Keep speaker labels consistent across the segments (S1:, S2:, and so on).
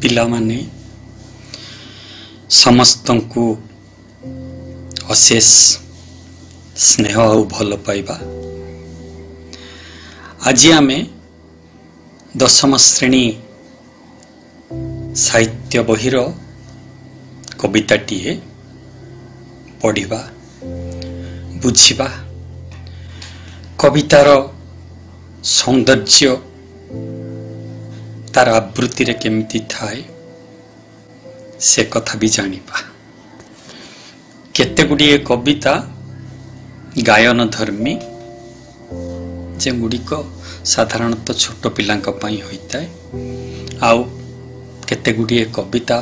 S1: पिलामाने समस्तंकु अशेष स्नेह और भल पाइबा। आज आमे दशम श्रेणी साहित्य बहिर कविताटीए पढ़िबा बुझिबा। कवितार सौंदर्य तार आवृत्ति रे केमिति थाए से कथा भी जानिबा। केते गुड़िए कविता गायन धर्मी जे गुड़िक साधारणतः छोट पिलांक पई होइताए, आउ केते गुड़िए कविता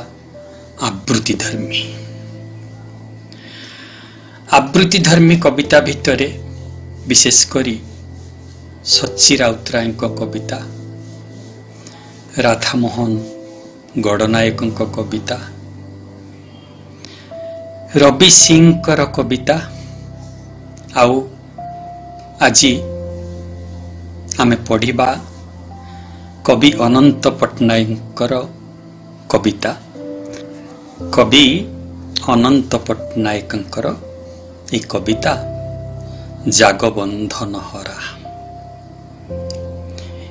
S1: आवृत्ति धर्मी। आवृत्ति धर्मी कविता भितरे विशेष करी सच्ची राउतराय कविता, राधामोहन गड़नायक कविता, रवि सिंह कविता, आउ आज आमे पढ़िबा कवि अनंत पट्टनायक कविता। कवि अनंत पट्टनायक ये कविता जागबंधन हरा।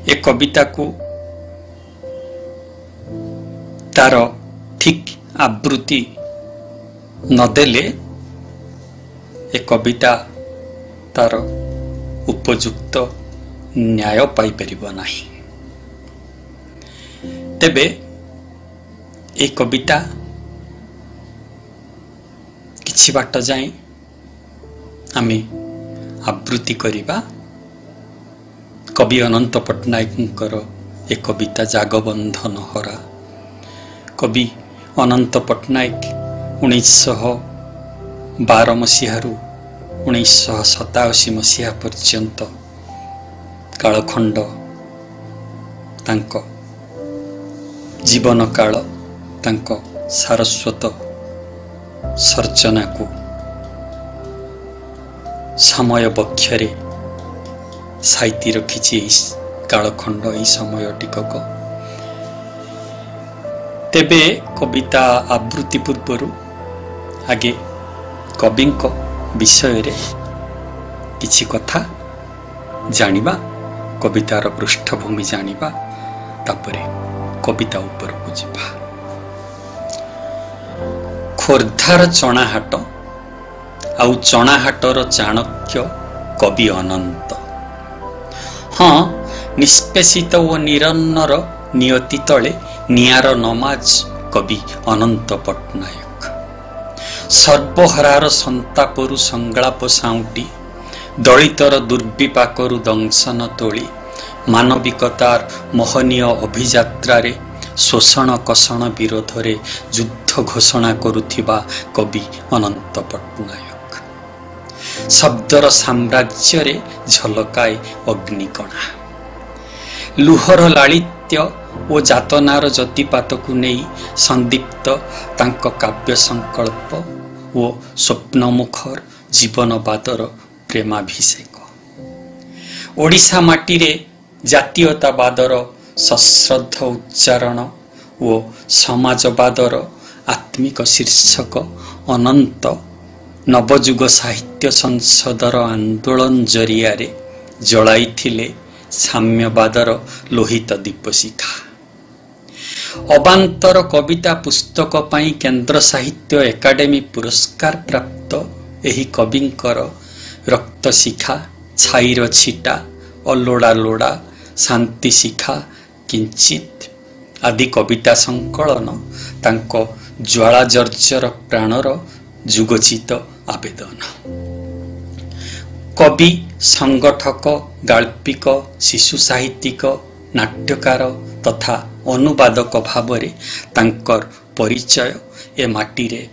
S1: ये कविता को तार ठीक आवृत्ति नदेले ए कविता तार उपयुक्त न्याय पाई परिबो नाही। तेबे ए कविता किछि बाट जाए आमे आवृत्ति करिबा। कवि अनंत पट्टनायक ए कविता जागबंधन हरा। कवि अनंत पट्टनायक 1912 मसीहारू 1987 मसीहा पर्यंत कालखंड तांको जीवन काल तांको सारस्वत सर्जना को समय बक्षरे साहित्य रखी कालखंड ई समय टिकक। तेबे कविता आवृत्ति पूर्वर आगे कवि विषय रे किछि कथा जानिबा, कवितार पृष्ठभूमि जानिबा, तापरे कविता ऊपर को जिबा। खोर्धार चणाहाट आउ चणाहाटर चाणक्य कवि अनंत। हाँ, निष्पेषित ओ निरन्नर नियति तले नियार नमाज कवि अनंत पट्टनायक। सर्वहरार संतापरु संगलाप साउटी, दलितर दुर्विपाकरु दंशन तोली, मानविकतार मोहनीय अभियात्रा शोषण कषण विरोध रे युद्ध घोषणा करुथिबा कवि अनंत पट्टनायक। शब्दर साम्राज्य रे झलकाए अग्निकणा। लुहर लालित्य ओ जातनार जतिपात को नहीं संदीप्त तांक काव्य संकल्प ओ स्वप्नमुखर जीवनवादर प्रेमाभिषेक। ओडिशा माटी रे जातीयतावादर सश्रद्ध उच्चारण ओ समाजवादर आत्मिक शीर्षक अनंत नवजुग साहित्य संसदर आंदोलन जरिया रे जलाइथिले साम्यवादर लोहित दीपशिखा। अबांतर कविता पुस्तक पाई केंद्र साहित्य एकाडेमी पुरस्कार प्राप्त एही कविंकर रक्त शिखा, छाईर छिटा, अलोड़ा लोड़ा, शांति शिखा, किंचित आदि कविता संकलन तांको ज्वाला जर्जर प्राणर जुगचित आवेदन। कवि, संगठक, गाल्पिक, शिशु साहित्यिक, नाट्यकार तथा अनुवादक भावरे तांकर परिचय ए माटी रे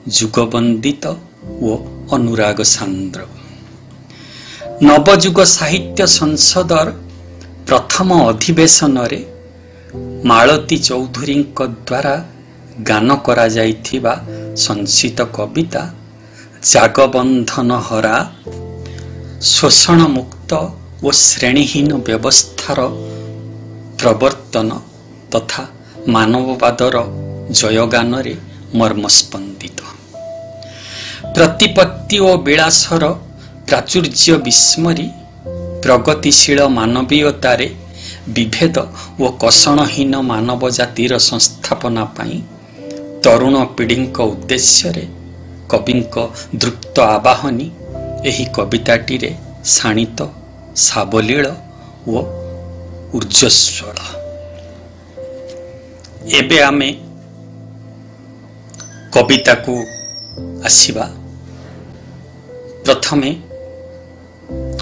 S1: जुगबंदित ओ अनुराग सांद्र। नवजुग साहित्य संसदर प्रथम अधिवेशन रे मालती चौधुरी द्वारा गान करा जाइथिबा संचित कविता जागबंधन हरा शोषण मुक्त और श्रेणीहीन व्यवस्थार प्रवर्तन तथा ମାନବବାଦର ଜୟଗାନରେ ମର୍ମସ୍ପନ୍ଦିତ। ପ୍ରତିପତ୍ତି ଓ ବିଳାସର ପ୍ରାଚୁର୍ଯ୍ୟ ବିସ୍ମରି ପ୍ରଗତିଶୀଳ ମାନବୀୟତାରେ ବିଭେଦ ଓ କଷଣହୀନ ମାନବ ଜାତିର ସଂସ୍ଥାପନା ପାଇଁ ତରୁଣ ପିଢ଼ିଙ୍କ ଉଦ୍ଦେଶ୍ୟରେ କବିଙ୍କ ଦୃପ୍ତ ଆବାହନୀ ଏହି କବିତାଟିରେ ଶାଣିତ, ସାବଲୀଳ ଓ ଉର୍ଜ୍ଜସ୍ୱଳ। ଏବେ ଆମେ କବିତାକୁ ଆସିବା। ପ୍ରଥମେ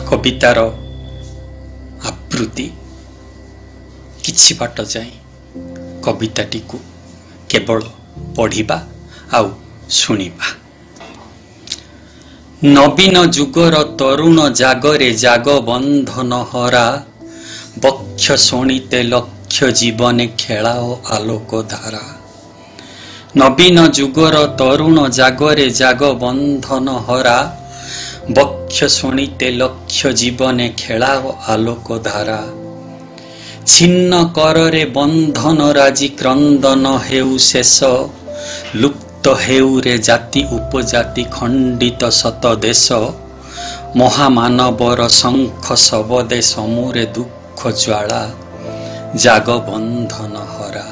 S1: କବିତାର ଆବୃତ୍ତି। କିଛି ବାଟ ଯାଏ କବିତାଟିକୁ କେବଳ ପଢ଼ିବା ଆଉ ଶୁଣିବା। ନବୀନ ଯୁଗର ତରୁଣ ଜାଗରେ ଜାଗ ବନ୍ଧନ ହରା, ବକ୍ଷ ଶୋଣିତେ ଲକ୍ଷ ଜୀବନେ ଖେଳାଅ ଆଲୋକ ଧାରା। ନବୀନ ଯୁଗର ତରୁଣ ଜାଗରେ ଜାଗ ବନ୍ଧନ ହରା, ବକ୍ଷ ଶୋଣିତେ ଲକ୍ଷ ଜୀବନେ ଖେଳାଅ ଆଲୋକ ଧାରା। ଛିନ୍ନ କରରେ ବନ୍ଧନ ରାଜି କ୍ରନ୍ଦନ ହେଉ ଶେଷ, ଲୁପ୍ତ ହେଉରେ ଜାତି ଉପଜାତି ଖଣ୍ଡିତ ଶତ ଦେଶ। ମହାମାନବର ଶଙ୍ଖ ଶବଦେ ସମୁରେ ଦୁଃଖ ଜ୍ୱାଳା, ଜାଗ ବନ୍ଧନ ହରା।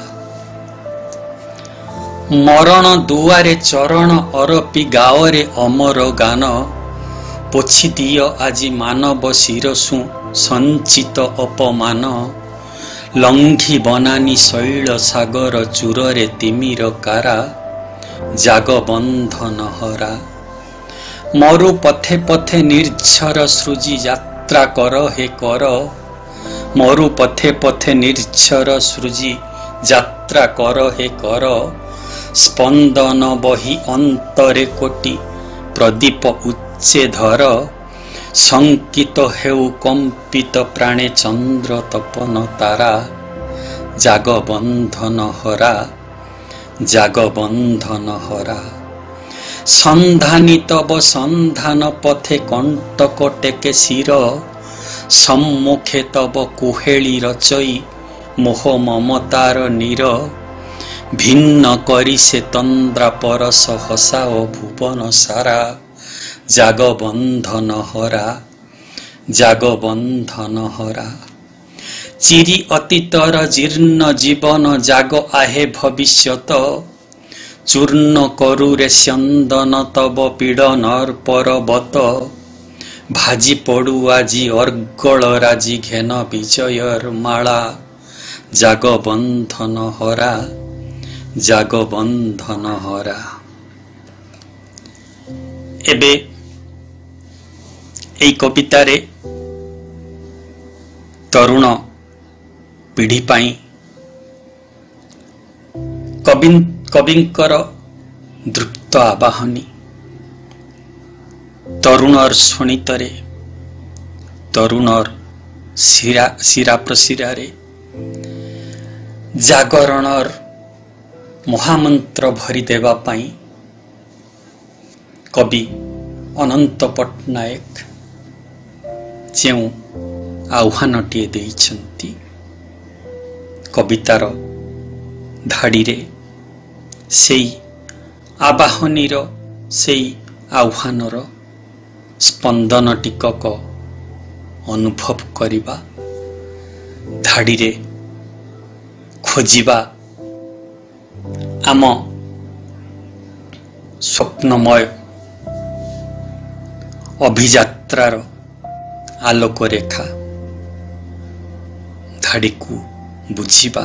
S1: ମରଣ ଦୁଆରେ ଚରଣ ଅରପି ଗାଓରେ ଅମର ଗାନ, ପୋଛି ଦିଅ ଆଜି ମାନବ ଶିରସୁ ସଞ୍ଚିତ ଅପମାନ। ଲଙ୍ଘି ବନାନି ଶୈଳ ସାଗର ଚୂରରେ ତିମିର କାରା, ଜାଗ ବନ୍ଧନ ହରା। ମରୁ ପଥେ ପଥେ ନିର୍ଝର ସୃଜି ଯାତ୍ରା କର ହେ କର, ମରୁ ପଥେ ପଥେ ନିର୍ଝର ସୃଜି ଯାତ୍ରା କର ହେ କର। ସ୍ପନ୍ଦନ ବହି ଅନ୍ତରେ କୋଟି ପ୍ରଦୀପ ଉଚ୍ଚେ ଧର, ଶଙ୍କିତ ହେଉ କମ୍ପିତ ପ୍ରାଣେ ଚନ୍ଦ୍ର ତପନ ତାରା। ଜାଗ ବନ୍ଧନ ହରା, ଜାଗ ବନ୍ଧନ ହରା। ସନ୍ଧାନୀ ତବ ସନ୍ଧାନ ପଥେ କଣ୍ଟକ ଟେକେ ଶିର, ସମ୍ମୁଖେ ତବ କୁହେଳି ରଚଇ ମୋହ ମମତାର ନୀର। ଭିନ୍ନ କରି ସେ ତନ୍ଦ୍ରା ପରଶ ହସାଅ ଭୁବନ ସାରା, ଜାଗ ବନ୍ଧନ ହରା, ଜାଗ ବନ୍ଧନ ହରା। ଚିରି ଅତୀତର ଜୀର୍ଣ୍ଣ ଜୀବନ ଜାଗ ଆହେ ଭବିଷ୍ୟତ, ଚୂର୍ଣ୍ଣ କରୁରେ ସ୍ୟନ୍ଦନ ତବ ପୀଡ଼ନର ପରବତ। ଭାଜି ପଡ଼ୁ ଆଜି ଅର୍ଗଳ ରାଜି ଘେନ ବିଜୟର ମାଳା, ଜାଗ ବନ୍ଧନ ହରା, ଜାଗ ବନ୍ଧନ ହରା। ଏବେ এই କବିତାରେ ତରୁଣ ପିଢ଼ି ପାଇଁ କବିଙ୍କର ଦୃପ୍ତ ଆବାହନୀ। ତରୁଣର ଶୋଣିତରେ, ତରୁଣର ଶିରା ପ୍ରଶିରାରେ ଜାଗରଣର ମହାମନ୍ତ୍ର ଭରି ଦେବା ପାଇଁ କବି ଅନନ୍ତ ପଟ୍ଟନାୟକ ଯେଉଁ ଆହ୍ୱାନଟିଏ ଦେଇଛନ୍ତି, କବିତାର ଧାଡ଼ିରେ ସେଇ ଆବାହନୀର, ସେଇ ଆହ୍ୱାନର ସ୍ପନ୍ଦନ ଟିକକ ଅନୁଭବ କରିବା, ଧାଡ଼ିରେ ଖୋଜିବା ଆମ ସ୍ୱପ୍ନମୟ ଅଭିଯାତ୍ରାର ଆଲୋକରେଖା। ଧାଡ଼ିକୁ ବୁଝିବା,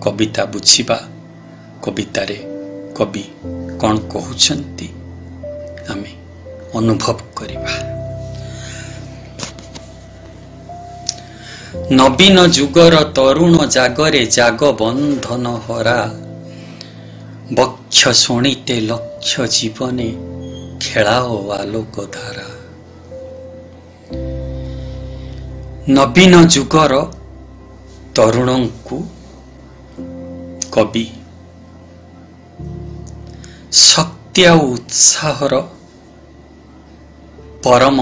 S1: କବିତା ବୁଝିବା, କବିତାରେ କବି କ'ଣ କହୁଛନ୍ତି ଆମେ ଅନୁଭବ କରିବା। ନବୀନ ଯୁଗର ତରୁଣ ଜାଗରେ ଜାଗ ବନ୍ଧନ ହରା, ବକ୍ଷ ଶୋଣିତେ ଲକ୍ଷ ଜୀବନେ ଖେଳାଅ ଆଲୋକ ଧାରା। ନବୀନ ଯୁଗର ତରୁଣଙ୍କୁ କବି ଶକ୍ତି ଆଉ ଉତ୍ସାହର ପରମ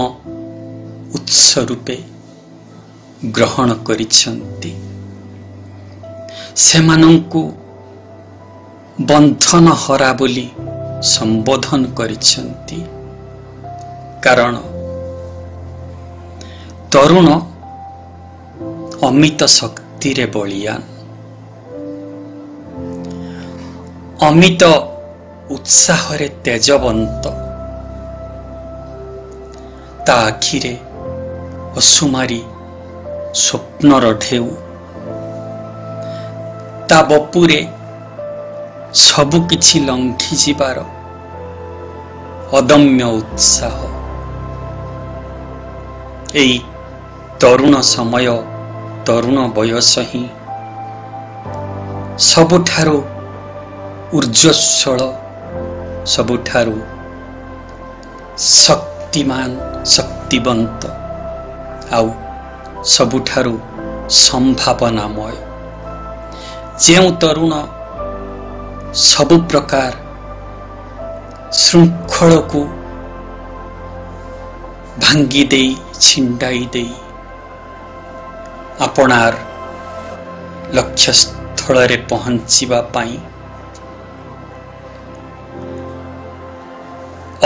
S1: ଉତ୍ସ ରୂପେ ଗ୍ରହଣ କରିଛନ୍ତି। ସେମାନଙ୍କୁ ବନ୍ଧନ ହରା ବୋଲି ସମ୍ବୋଧନ କରିଛନ୍ତି। କାରଣ ତରୁଣ ଅମିତ ଶକ୍ତିରେ ବଳିୟାନ, ଅମିତ ଉତ୍ସାହରେ ତେଜବନ୍ତ, ତା ଆଖିରେ ଅସୁମାରୀ ସ୍ୱପ୍ନର ଢେଉ, ତା ବପୁରେ ସବୁ କିଛି ଲଙ୍ଘି ଯିବାର ଅଦମ୍ୟ ଉତ୍ସାହ। ଏଇ ତରୁଣ ସମୟ, ତରୁଣ ବୟସ ହିଁ ସବୁଠାରୁ ଉର୍ଜ୍ଜସ୍ୱଳ, ସବୁଠାରୁ ଶକ୍ତିମାନ, ଶକ୍ତିବନ୍ତ ଆଉ ସବୁଠାରୁ ସମ୍ଭାବନାମୟ। ଯେଉଁ ତରୁଣ ସବୁ ପ୍ରକାର ଶୃଙ୍ଖଳକୁ ଭାଙ୍ଗି ଦେଇ, ଛିଣ୍ଡାଇ ଦେଇ ଆପଣାର ଲକ୍ଷ୍ୟସ୍ଥଳରେ ପହଞ୍ଚିବା ପାଇଁ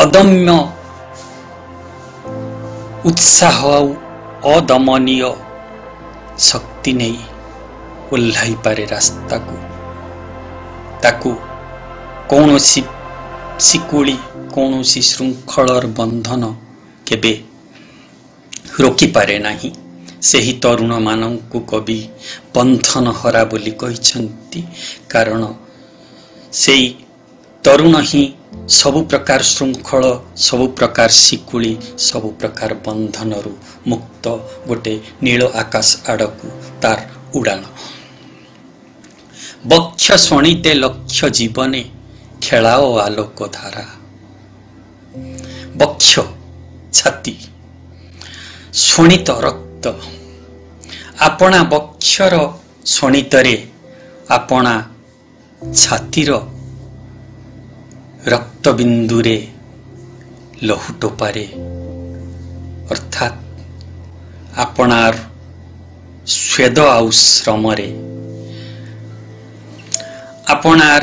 S1: ଅଦମ୍ୟ ଉତ୍ସାହ ଆଉ ଅଦମନୀୟ ଶକ୍ତି ନେଇ ଓହ୍ଲାଇପାରେ ରାସ୍ତାକୁ, ତାକୁ କୌଣସି ଶିକୁଳି, କୌଣସି ଶୃଙ୍ଖଳର ବନ୍ଧନ କେବେ ରୋକିପାରେ ନାହିଁ। ସେହି ତରୁଣମାନଙ୍କୁ କବି ବନ୍ଧନ ହରା ବୋଲି କହିଛନ୍ତି। କାରଣ ସେଇ ତରୁଣ ହିଁ ସବୁ ପ୍ରକାର ଶୃଙ୍ଖଳ, ସବୁ ପ୍ରକାର ଶିକୁଳି, ସବୁ ପ୍ରକାର ବନ୍ଧନରୁ ମୁକ୍ତ, ଗୋଟେ ନୀଳ ଆକାଶ ଆଡ଼କୁ ତାର ଉଡ଼ାଣ। ବକ୍ଷ ଶଣିତେ ଲକ୍ଷ ଜୀବନେ ଖେଳାଅ ଆଲୋକ ଧାରା। ବକ୍ଷ, ଛାତି, ଶୋଣିତ ରକ୍ତ, ଆପଣା ବକ୍ଷର ଶୋଣିତରେ, ଆପଣା ଛାତିର ରକ୍ତବିନ୍ଦୁରେ, ଲହୁ ଟୋପାରେ, ଅର୍ଥାତ୍ ଆପଣାର ସ୍ୱେଦ ଆଉ ଶ୍ରମରେ, ଆପଣାର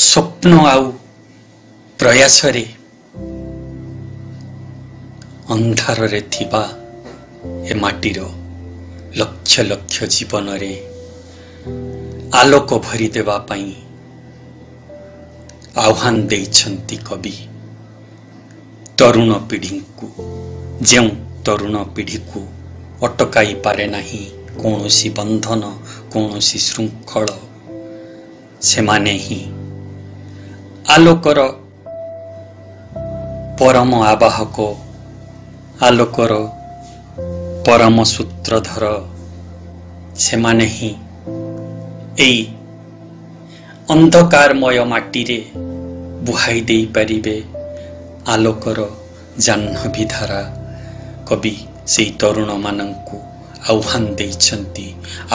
S1: ସ୍ୱପ୍ନ ଆଉ ପ୍ରୟାସରେ, ଅନ୍ଧାରରେ ଥିବା ଏ ମାଟିର ଲକ୍ଷ ଲକ୍ଷ ଜୀବନରେ ଆଲୋକ ଭରି ଦେବା ପାଇଁ ଆହ୍ୱାନ ଦେଇଛନ୍ତି କବି ତରୁଣ ପିଢ଼ିଙ୍କୁ। ଯେଉଁ ତରୁଣ ପିଢ଼ିକୁ ଅଟକାଇ ପାରେ ନାହିଁ କୌଣସି ବନ୍ଧନ, କୌଣସି ଶୃଙ୍ଖଳ, ସେମାନେ ହିଁ ଆଲୋକର ପରମ ଆବାହକ, ଆଲୋକର ପରମ ସୂତ୍ରଧର। ସେମାନେ ହିଁ ଏଇ ଅନ୍ଧକାରମୟ ମାଟିରେ ବୁହାଇ ଦେଇପାରିବେ ଆଲୋକର ଜାହ୍ନବୀ ଧାରା। କବି ସେଇ ତରୁଣମାନଙ୍କୁ ଆହ୍ୱାନ ଦେଇଛନ୍ତି,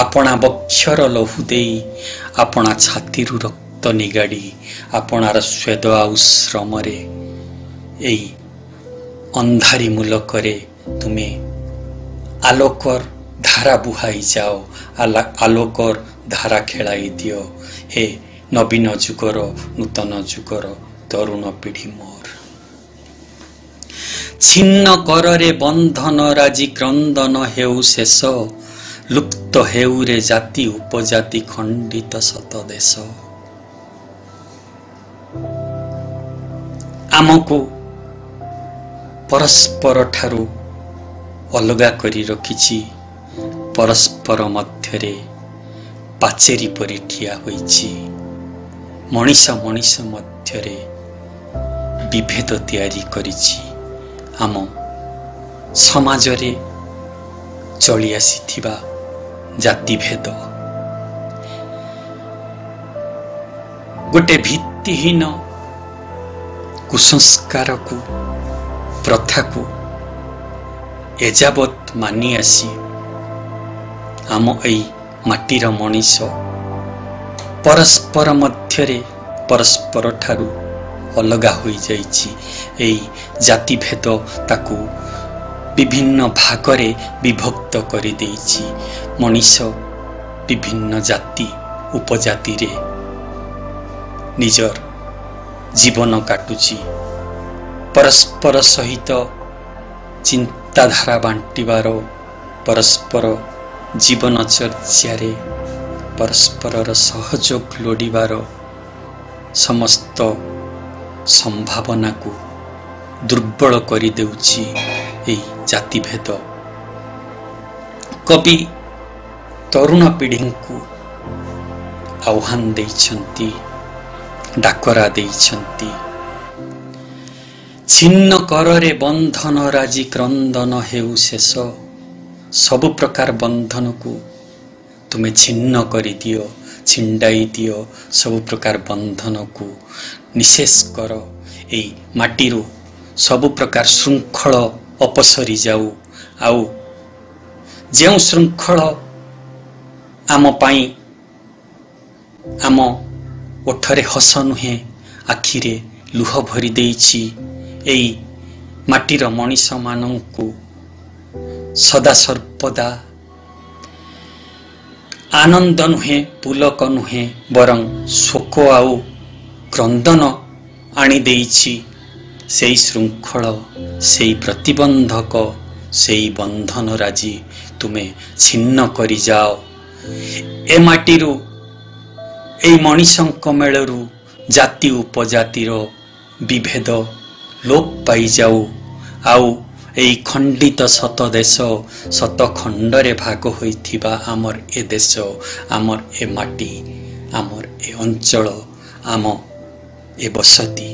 S1: ଆପଣା ବକ୍ଷର ଲହୁ ଦେଇ, ଆପଣା ଛାତିରୁ ରକ୍ତ ନିଗାଡ଼ି, ଆପଣାର ସ୍ୱେଦ ଆଉ ଶ୍ରମରେ ଏଇ ଅନ୍ଧାରୀ ମୁଲକରେ ତୁମେ ଆଲୋକର ଧାରା ବୁହାଇ ଯାଅ, ଆଲୋକର ଧାରା ଖେଳାଇ ଦିଅ। ହେ ନବୀନ ଯୁଗର, ନୂତନ ଯୁଗର ତରୁଣ ପିଢ଼ି ମୋର। ଛିନ୍ନ କରରେ ବନ୍ଧନ ରାଜି କ୍ରନ୍ଦନ ହେଉ ଶେଷ, ଲୁପ୍ତ ହେଉରେ ଜାତି ଉପଜାତି ଖଣ୍ଡିତ ଶତ ଦେଶ। ଆମକୁ ପରସ୍ପର ଠାରୁ ଅଲଗା କରି ରଖିଛି, ପରସ୍ପର ମଧ୍ୟରେ ପାଚେରୀ ପରି ଠିଆ ହୋଇଛି। ମଣିଷ ମଣିଷ ମଧ୍ୟରେ ବିଭେଦ ତିଆରି କରିଛି। ଆମ ସମାଜରେ ଚଳି ଆସିଥିବା ଜାତିଭେଦ ଗୋଟେ ଭିତ୍ତିହୀନ କୁସଂସ୍କାରକୁ, ପ୍ରଥାକୁ ଏଯାବତ୍ ମାନି ଆସି ଆମ ଏଇ ମାଟିର ମଣିଷ ପରସ୍ପର ମଧ୍ୟରେ ପରସ୍ପର ଠାରୁ ଅଲଗା ହୋଇଯାଇଛି। ଏଇ ଜାତିଭେଦ ତାକୁ ବିଭିନ୍ନ ଭାଗରେ ବିଭକ୍ତ କରିଦେଇଛି। ମଣିଷ विभिन्न जाति उपजाति रे निजर जीवन काटुची परस्पर सहित चिंताधारा बांटिबार परस्पर जीवनचर्या रे परस्पर सहयोग लोड़ीबार समस्त संभावना को दुर्बल करि देउची एई जातिभेद। कवि तरुण पीढ़ी को आह्वान देइछंती डाकरा देइछंती छिन्न कररे बंधन राजी क्रंदन हेउ शेष सब प्रकार बंधन को तुमे छिन्न करि दियो छिंडाई दियो सब प्रकार बंधन को निशेष कर एई माटीरू सब प्रकार श्रृंखल अपसरी जाऊ आउ जो श्रृंखल आम पाई आम ओठरे हस नुहे आखिरे लुह भरी देइछि एई माटीर मनीष मानंकु सदा सर्वदा आनंद नुहे पुलक नुहे बरं शोक आउ क्रंदन आनी देइछि सेई श्रृंखल सेई प्रतिबंधक सेई बंधन राजी तुमे छिन्न करि जाओ ए माटीरू ए मनीषंक मेलरू जाति उपजातिर विभेद लोप पाई जाऊ आउ एई खंडित शत देश शत खंडरे भाग होइथिबा आमर ए देश आमर ए माटी आमर ए अंचल आम ए बसती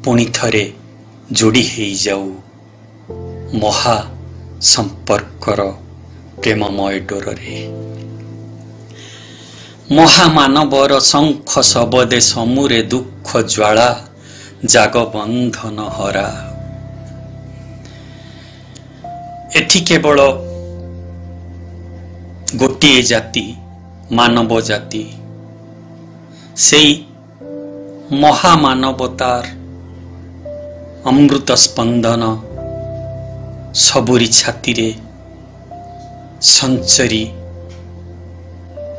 S1: पुणी थरे जोड़ी हेई जाऊ महा संपर्कर प्रेममय डोरे महामानवर शंख शबदे समूरे दुख ज्वाला जाग बंधन हरा। एथि केवल गोटे जाति मानव जाति सेई महामानवतार अमृत स्पंदन सबुरी छाती रे संचरी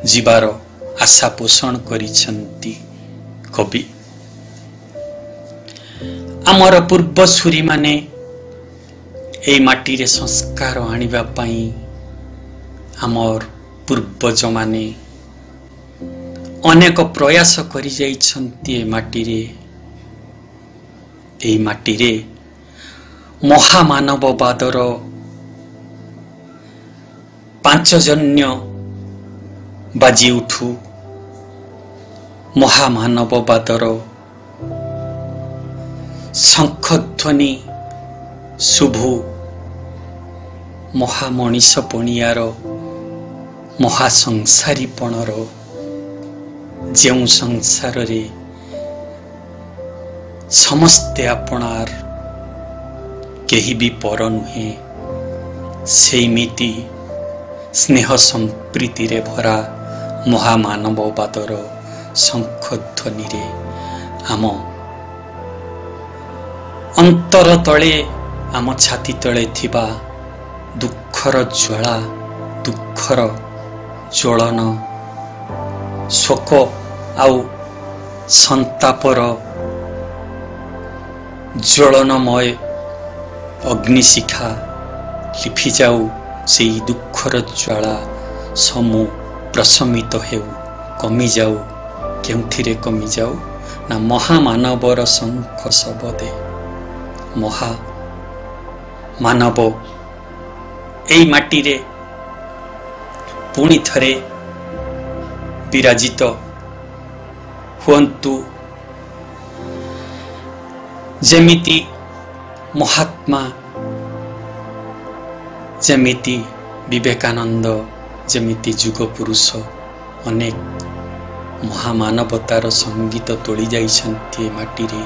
S1: जीवार आशा पोषण करिछंती कवि। आमर पूर्वसूरी माने एई माटी रे संस्कार आनिबा पाई आमर पूर्वज माने अनेक प्रयास करि जाइछंती ए माटी रे। एई माटी रे महामानववादर पांचजन्य बाजी उठू महामानववादर शंखध्वनि शुभु महामनीष पणियार महासंसारीपणर जेउ संसार रे समस्ते आपणार केही भी पर नुहे सेमिति स्नेह संप्रीति रे भरा महामानववादर शंखध्वनि रे आम अंतर तले आम छाती तले थिबा दुखर ज्वाला दुखर ज्वलन शोक आउ संतापर ज्वलनमय अग्निशिखा लिफि जाऊ से दुखर ज्वाला समू प्रशमित हेउ कमी जाऊ केउथिरे कमी जाऊ ना महामानवर शंख शबदे महा मानव एई माटी रे पुणी थरे विराजित हुअन्तु जेमिति महात्मा जेमिति विवेकानंद जेमिति जुग पुरुष अनेक महामानवतार संगीत तोली जाइछन्ति माटी रे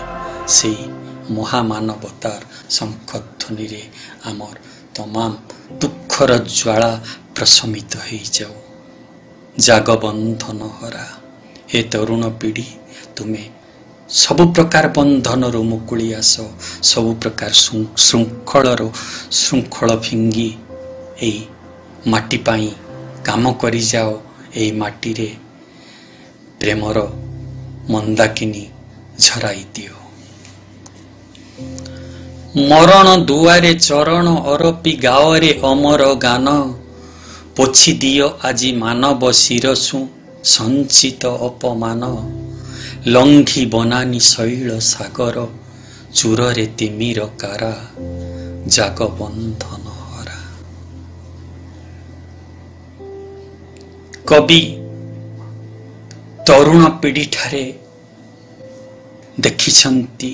S1: से महामानवतार शंखध्वनि रे आमर तमाम दुखर ज्वाला प्रशमित हो जाऊ जाग बंधन हरा। हे तरुण पीढ़ी तुम्हें सबु प्रकार बंधन रो मुकुली आस सबु प्रकार श्रृंखल फिंगी ए माटी पाई काम करी जाओ ଏଇ ମାଟିରେ ପ୍ରେମର ମନ୍ଦାକିନୀ ଝରାଇ ଦିଅ। ମରଣ ଦୁଆରେ ଚରଣ ଅରପି ଗାଓରେ ଅମର ଗାନ, ପୋଛି ଦିଅ ଆଜି ମାନବ ଶିରସୁ ସଞ୍ଚିତ ଅପମାନ। ଲଙ୍ଘି ବନାନି ଶୈଳ ସାଗର, ଚୂରରେ ତିମିର କାରା, ଜାଗ ବନ୍ଧନ ହରା। କବି ତରୁଣ ପିଢ଼ିଠାରେ ଦେଖିଛନ୍ତି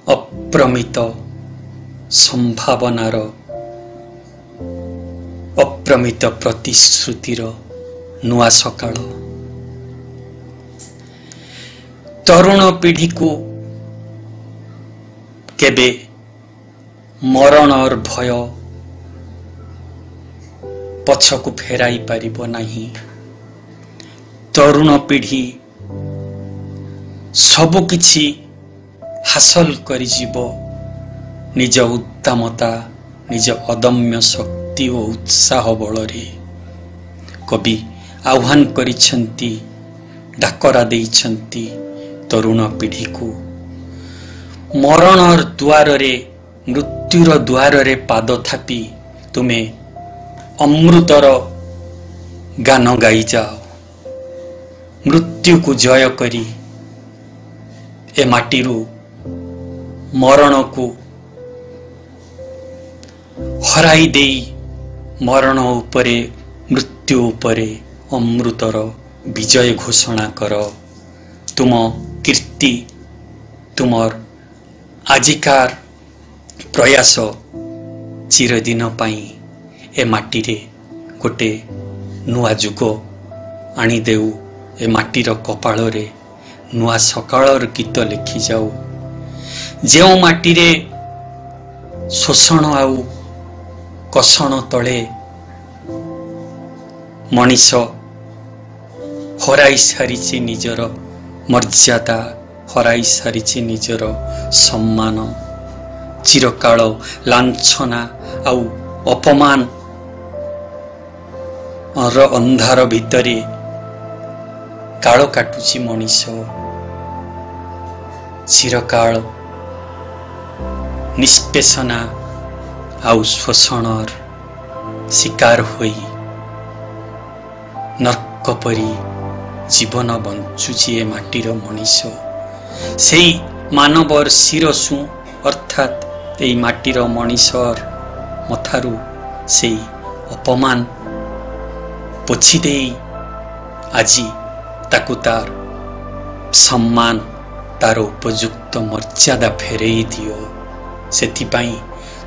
S1: ଅପ୍ରମିତ ସମ୍ଭାବନାର, ଅପ୍ରମିତ ପ୍ରତିଶ୍ରୁତିର ନୂଆ ସକାଳ। ତରୁଣ ପିଢ଼ିକୁ କେବେ ମରଣର ଭୟ ପଛକୁ ଫେରାଇ ପାରିବ ନାହିଁ। ତରୁଣ ପିଢ଼ି ସବୁକିଛି ହାସଲ କରିଯିବ ନିଜ ଉଦ୍ଦାମତା, ନିଜ ଅଦମ୍ୟ ଶକ୍ତି ଓ ଉତ୍ସାହ ବଳରେ। କବି ଆହ୍ୱାନ କରିଛନ୍ତି, ଡାକରା ଦେଇଛନ୍ତି ତରୁଣ ପିଢ଼ିକୁ। ମରଣର ଦ୍ୱାରରେ, ମୃତ୍ୟୁର ଦ୍ୱାରରେ ପାଦ ଥାପି ତୁମେ ଅମୃତର ଗାନ ଗାଇଯାଅ। ମୃତ୍ୟୁକୁ ଜୟ କରି ଏ ମାଟିରୁ ମରଣକୁ ହରାଇ ଦେଇ ମରଣ ଉପରେ, ମୃତ୍ୟୁ ଉପରେ ଅମୃତର ବିଜୟ ଘୋଷଣା କର। ତୁମ କୀର୍ତ୍ତି, ତୁମର ଆଜିକାର ପ୍ରୟାସ ଚିରଦିନ ପାଇଁ ଏ ମାଟିରେ ଗୋଟେ ନୂଆ ଯୁଗ ଆଣିଦେଉ। ଏ ମାଟିର କପାଳରେ ନୂଆ ସକାଳର ଗୀତ ଲେଖିଯାଉ। ଯେଉଁ ମାଟିରେ ଶୋଷଣ ଆଉ କଷଣ ତଳେ ମଣିଷ ହରାଇ ସାରିଛି ନିଜର ମର୍ଯ୍ୟାଦା, ହରାଇ ସାରିଛି ନିଜର ସମ୍ମାନ। ଚିରକାଳ ଲାଞ୍ଛନା ଆଉ ଅପମାନର ଅନ୍ଧାର ଭିତରେ କାଳ କାଟୁଛି ମଣିଷ। ଚିରକାଳ ନିଷ୍ପେଷଣା ଆଉ ଶୋଷଣର ଶିକାର ହୋଇ ନର୍କ ପରି ଜୀବନ ବଞ୍ଚୁଛି ଏ ମାଟିର ମଣିଷ। ସେଇ ମାନବର ଶିରସୁ ଅର୍ଥାତ୍ ଏଇ ମାଟିର ମଣିଷର ମଥାରୁ ସେଇ ଅପମାନ ପୋଛି ଦେଇ ଆଜି ତାକୁ ତାର ସମ୍ମାନ, ତାର ଉପଯୁକ୍ତ ମର୍ଯ୍ୟାଦା ଫେରେଇ ଦିଅ। ସେଥିପାଇଁ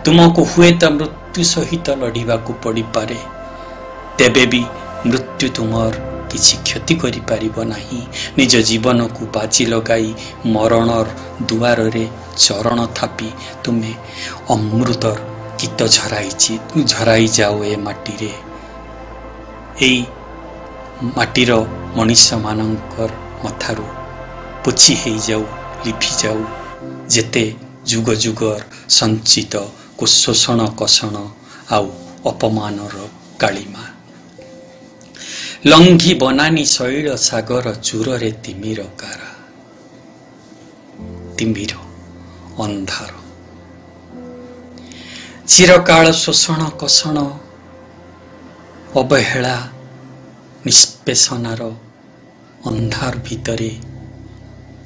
S1: ତୁମକୁ ହୁଏତ ମୃତ୍ୟୁ ସହିତ ଲଢ଼ିବାକୁ ପଡ଼ିପାରେ, ତେବେ ବି ମୃତ୍ୟୁ ତୁମର କିଛି କ୍ଷତି କରିପାରିବ ନାହିଁ। ନିଜ ଜୀବନକୁ ବାଜି ଲଗାଇ ମରଣର ଦୁଆରରେ ଚରଣ ଥାପି ତୁମେ ଅମୃତର ଗୀତ ଝରାଇ ଯାଅ ଏ ମାଟିରେ। ଏଇ ମାଟିର ମଣିଷମାନଙ୍କର ମଥାରୁ ପୋଛି ହେଇଯାଉ, ଲିଭିଯାଉ ଯେତେ ଯୁଗ ଯୁଗର ସଞ୍ଚିତ ଶୋଷଣ, କଷଣ ଆଉ ଅପମାନର କାଳିମା। ଲଙ୍ଘି ବନାନି ଶୈଳ ସାଗର, ଚୂରରେ ତିମିର କାରା। ତିମିର ଅନ୍ଧାର, ଚିରକାଳ ଶୋଷଣ, କଷଣ, ଅବହେଳା, ନିଷ୍ପେଷଣାର ଅନ୍ଧାର ଭିତରେ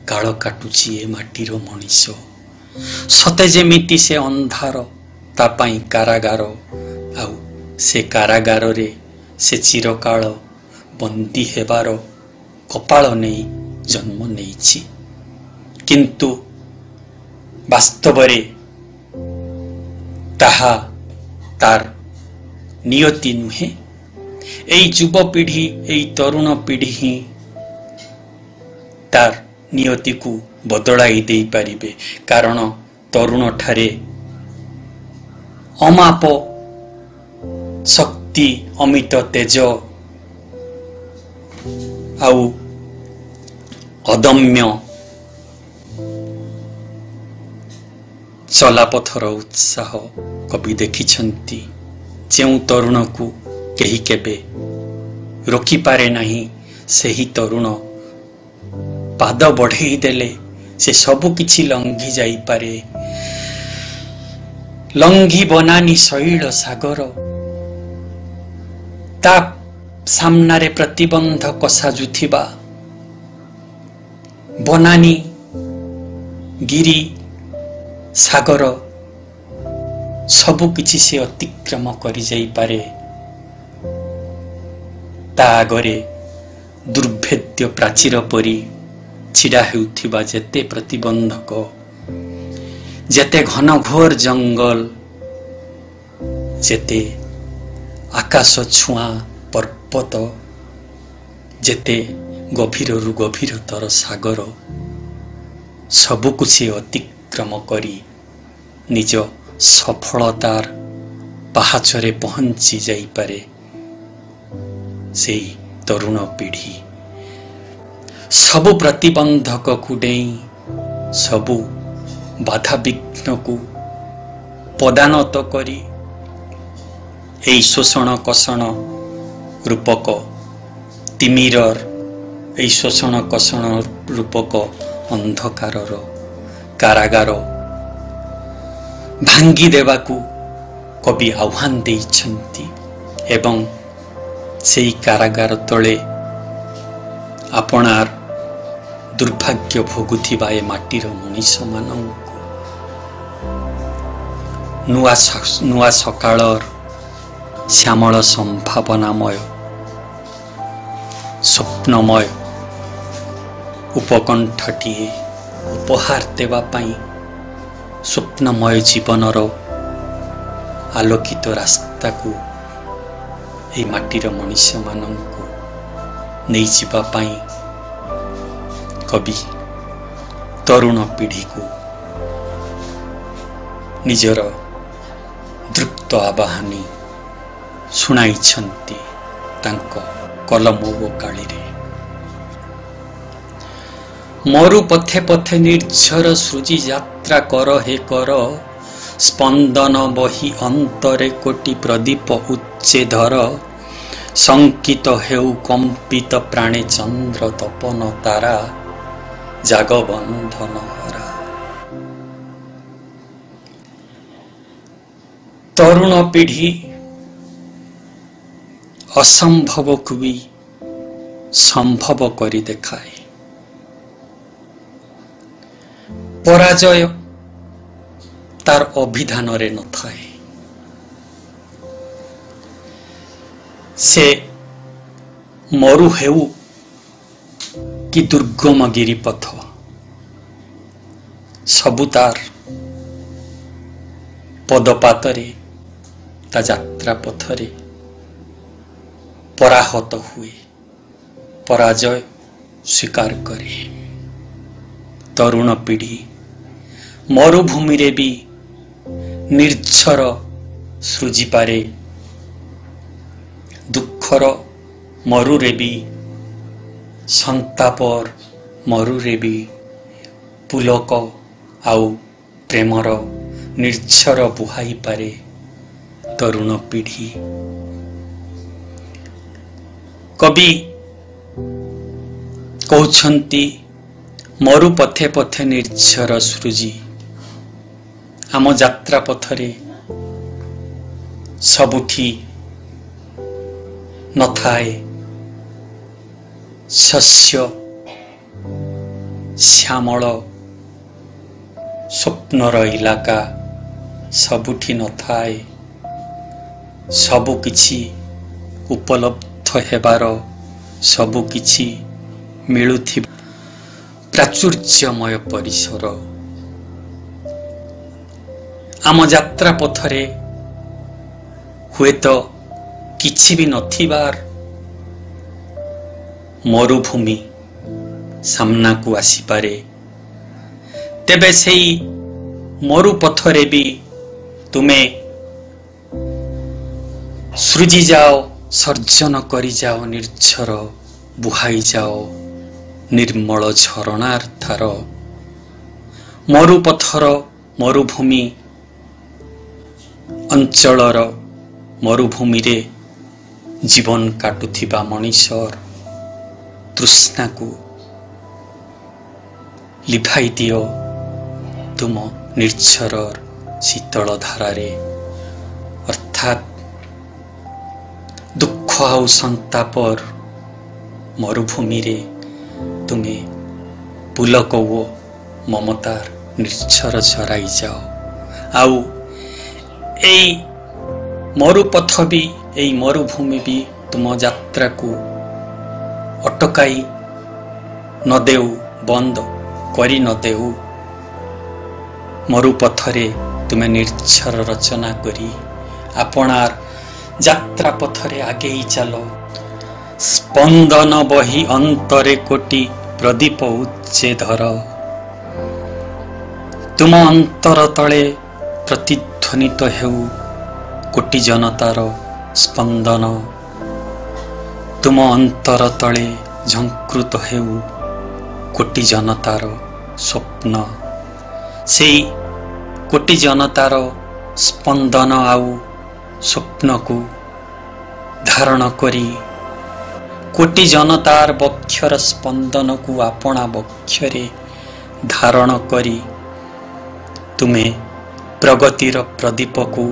S1: କାଳ କାଟୁଛି ଏ ମାଟିର ମଣିଷ। ସତେ ଯେମିତି ସେ ଅନ୍ଧାର ତା ପାଇଁ କାରାଗାର, ଆଉ ସେ କାରାଗାରରେ ସେ ଚିରକାଳ ବନ୍ଦୀ ହେବାର କପାଳ ନେଇ ଜନ୍ମ ନେଇଛି। କିନ୍ତୁ ବାସ୍ତବରେ ତାହା ତାର ନିୟତି ନୁହେଁ। ଏଇ ଯୁବପିଢ଼ି, ଏଇ ତରୁଣ ପିଢ଼ି ହିଁ ତାର ନିୟତିକୁ ବଦଳାଇ ଦେଇପାରିବେ। କାରଣ ତରୁଣଠାରେ ଅମାପ ଶକ୍ତି, ଅମିତ ତେଜ ଆଉ ଅଦମ୍ୟ ଚଲାପଥର ଉତ୍ସାହ କବି ଦେଖିଛନ୍ତି। ଯେଉଁ ତରୁଣକୁ କେହି କେବେ ରୋକିପାରେ ନାହିଁ ସେହି ତରୁଣ। ପାଦ ବଢ଼େଇ ଦେଲେ ସେ ସବୁ କିଛି ଲଙ୍ଘି ଯାଇପାରେ। ଲଙ୍ଘି ବନାନି ଶୈଳ ସାଗର, ତା ସାମ୍ନାରେ ପ୍ରତିବନ୍ଧକ ସାଜୁଥିବା ବନାନି ଗିରି ସାଗର ସବୁ କିଛି ସେ ଅତିକ୍ରମ କରି ଯାଇପାରେ। ତା ଆଗରେ ଦୁର୍ଭେଦ୍ୟ ପ୍ରାଚୀର ପରି ଛିଡ଼ା ହେଉଥିବା ଯେତେ ପ୍ରତିବନ୍ଧକ, ଯେତେ ଘନଘୋର ଜଙ୍ଗଲ, ଯେତେ ଆକାଶ ଛୁଆଁ ପର୍ବତ, ଯେତେ ଗଭୀରରୁ ଗଭୀରତର ସାଗର, ସବୁକୁ ସେ ଅତିକ୍ରମ କରି ନିଜ ସଫଳତାର ପାହାଚରେ ପହଞ୍ଚି ଯାଇପାରେ। ସେଇ ତରୁଣ ପିଢ଼ି ସବୁ ପ୍ରତିବନ୍ଧକକୁ ଡେଇଁ, ସବୁ ବାଧାବିଘ୍ନକୁ ପଦାନତ କରି ଏହି ଶୋଷଣ କଷଣ ରୂପକ ତିମିରର, ଏହି ଶୋଷଣ କଷଣ ରୂପକ ଅନ୍ଧକାରର କାରାଗାର ଭାଙ୍ଗି ଦେବାକୁ କବି ଆହ୍ୱାନ ଦେଇଛନ୍ତି ଏବଂ ସେହି କାରାଗାର ତଳେ ଆପଣାର ଦୁର୍ଭାଗ୍ୟ ଭୋଗୁଥିବା ଏ ମାଟିର ମଣିଷମାନଙ୍କୁ ନୂଆ ସକାଳର ଶ୍ୟାମଳ ସମ୍ଭାବନାମୟ ସ୍ୱପ୍ନମୟ ଉପକଣ୍ଠଟିଏ ଉପହାର ଦେବା ପାଇଁ ସ୍ୱପ୍ନମୟ ଜୀବନର ଆଲୋକିତ ରାସ୍ତାକୁ ଏହି ମାଟିର ମଣିଷମାନଙ୍କୁ ନେଇଯିବା ପାଇଁ କବି ତରୁଣ ପିଢ଼ିକୁ ନିଜର ଦୃପ୍ତ ଆବାହନୀ ଶୁଣାଇଛନ୍ତି ତାଙ୍କ କଲମ ଓ କାଳିରେ। ମରୁ ପଥେ ପଥେ ନିର୍ଝର ସୃଜି ଯାତ୍ରା କର ହେ କର, ସ୍ପନ୍ଦନ ବହି ଅନ୍ତରେ କୋଟି ପ୍ରଦୀପ ଉଚ୍ଚେଧର, ଶଙ୍କିତ ହେଉ କମ୍ପିତ ପ୍ରାଣେ ଚନ୍ଦ୍ର ତପନ ତାରା, ଜାଗ ବନ୍ଧନ ହରା। ତରୁଣ ପିଢ଼ି ଅସମ୍ଭବକୁ ବି ସମ୍ଭବ କରି ଦେଖାଏ। ପରାଜୟ ତାର ଅଭିଧାନରେ ନଥାଏ। ସେ ମରୁ ହେଉ କି ଦୁର୍ଗମ ଗିରିପଥ, ସବୁ ତାର ପଦପାତରେ, ତା ଯାତ୍ରା ପଥରେ ପରାହତ ହୁଏ, ପରାଜୟ ସ୍ୱୀକାର କରେ। ତରୁଣ ପିଢ଼ି ମରୁଭୂମିରେ ବି ନିର୍ଝର ସୃଜିପାରେ, ଦୁଃଖର ମରୁରେ ବି, ସନ୍ତାପର ମରୁରେ ବି ପୁଲକ ଆଉ ପ୍ରେମର ନିର୍ଝର ବୁହାଇପାରେ ତରୁଣ ପିଢ଼ି। କବି କହୁଛନ୍ତି ମରୁ ପଥେ ପଥେ ନିର୍ଝର ସୃଜି। ଆମ ଯାତ୍ରା ପଥରେ ସବୁଠି ନଥାଏ ଶସ୍ୟ ଶ୍ୟାମଳ ସ୍ୱପ୍ନର ଇଲାକା, ସବୁଠି ନଥାଏ ସବୁକିଛି ଉପଲବ୍ଧ ହେବାର, ସବୁକିଛି ମିଳୁଥିବା ପ୍ରାଚୁର୍ଯ୍ୟମୟ ପରିସର। ଆମ ଯାତ୍ରା ପଥରେ ହୁଏତ କିଛି ବି ନଥିବାର ମରୁଭୂମି ସାମ୍ନାକୁ ଆସିପାରେ, ତେବେ ସେଇ ମରୁପଥରେ ବି ତୁମେ ସୃଜିଯାଅ, ସର୍ଜନ କରିଯାଅ, ନିର୍ଝର ବୁହାଇଯାଅ ନିର୍ମଳ ଝରଣାର ଧାର। ମରୁପଥର ମରୁଭୂମି ଅଞ୍ଚଳର ମରୁଭୂମିରେ ଜୀବନ କାଟୁଥିବା ମଣିଷର ତୃଷ୍ଣାକୁ ଲିଭାଇ ଦିଅ ତୁମ ନିର୍ଝର ଶୀତଳ ଧାରାରେ, ଅର୍ଥାତ୍ ଦୁଃଖ ଆଉ ସନ୍ତାପର ମରୁଭୂମିରେ ତୁମେ ପୁଲକ ଓ ମମତାର ନିର୍ଝର ଝରାଇ ଯାଅ। ଆଉ ଏଇ ମରୁପଥ ବି, ଏଇ ମରୁଭୂମି ବି ତୁମ ଯାତ୍ରାକୁ ଅଟକାଇ ନଦେଉ, ବନ୍ଦ କରି ନଦେଉ। ମରୁପଥରେ ତୁମେ ନିର୍ଝର ରଚନା କରି ଆପଣାର ଯାତ୍ରା ପଥରେ ଆଗେଇ ଚାଲ। ସ୍ପନ୍ଦନ ବହି ଅନ୍ତରେ କୋଟି ପ୍ରଦୀପ ଉଚ୍ଚେ ଧର। ତୁମ ଅନ୍ତର ତଳେ ପ୍ରତିଧ୍ୱନିତ ହେଉ କୋଟି ଜନତାର ସ୍ପନ୍ଦନ। ତୁମ ଅନ୍ତର ତଳେ ଝଙ୍କୃତ ହେଉ କୋଟି ଜନତାର ସ୍ୱପ୍ନ। ସେଇ କୋଟି ଜନତାର ସ୍ପନ୍ଦନ ଆଉ ସ୍ୱପ୍ନକୁ ଧାରଣ କରି, କୋଟି ଜନତାର ବକ୍ଷର ସ୍ପନ୍ଦନକୁ ଆପଣା ବକ୍ଷରେ ଧାରଣ କରି ତୁମେ ପ୍ରଗତିର ପ୍ରଦୀପକୁ,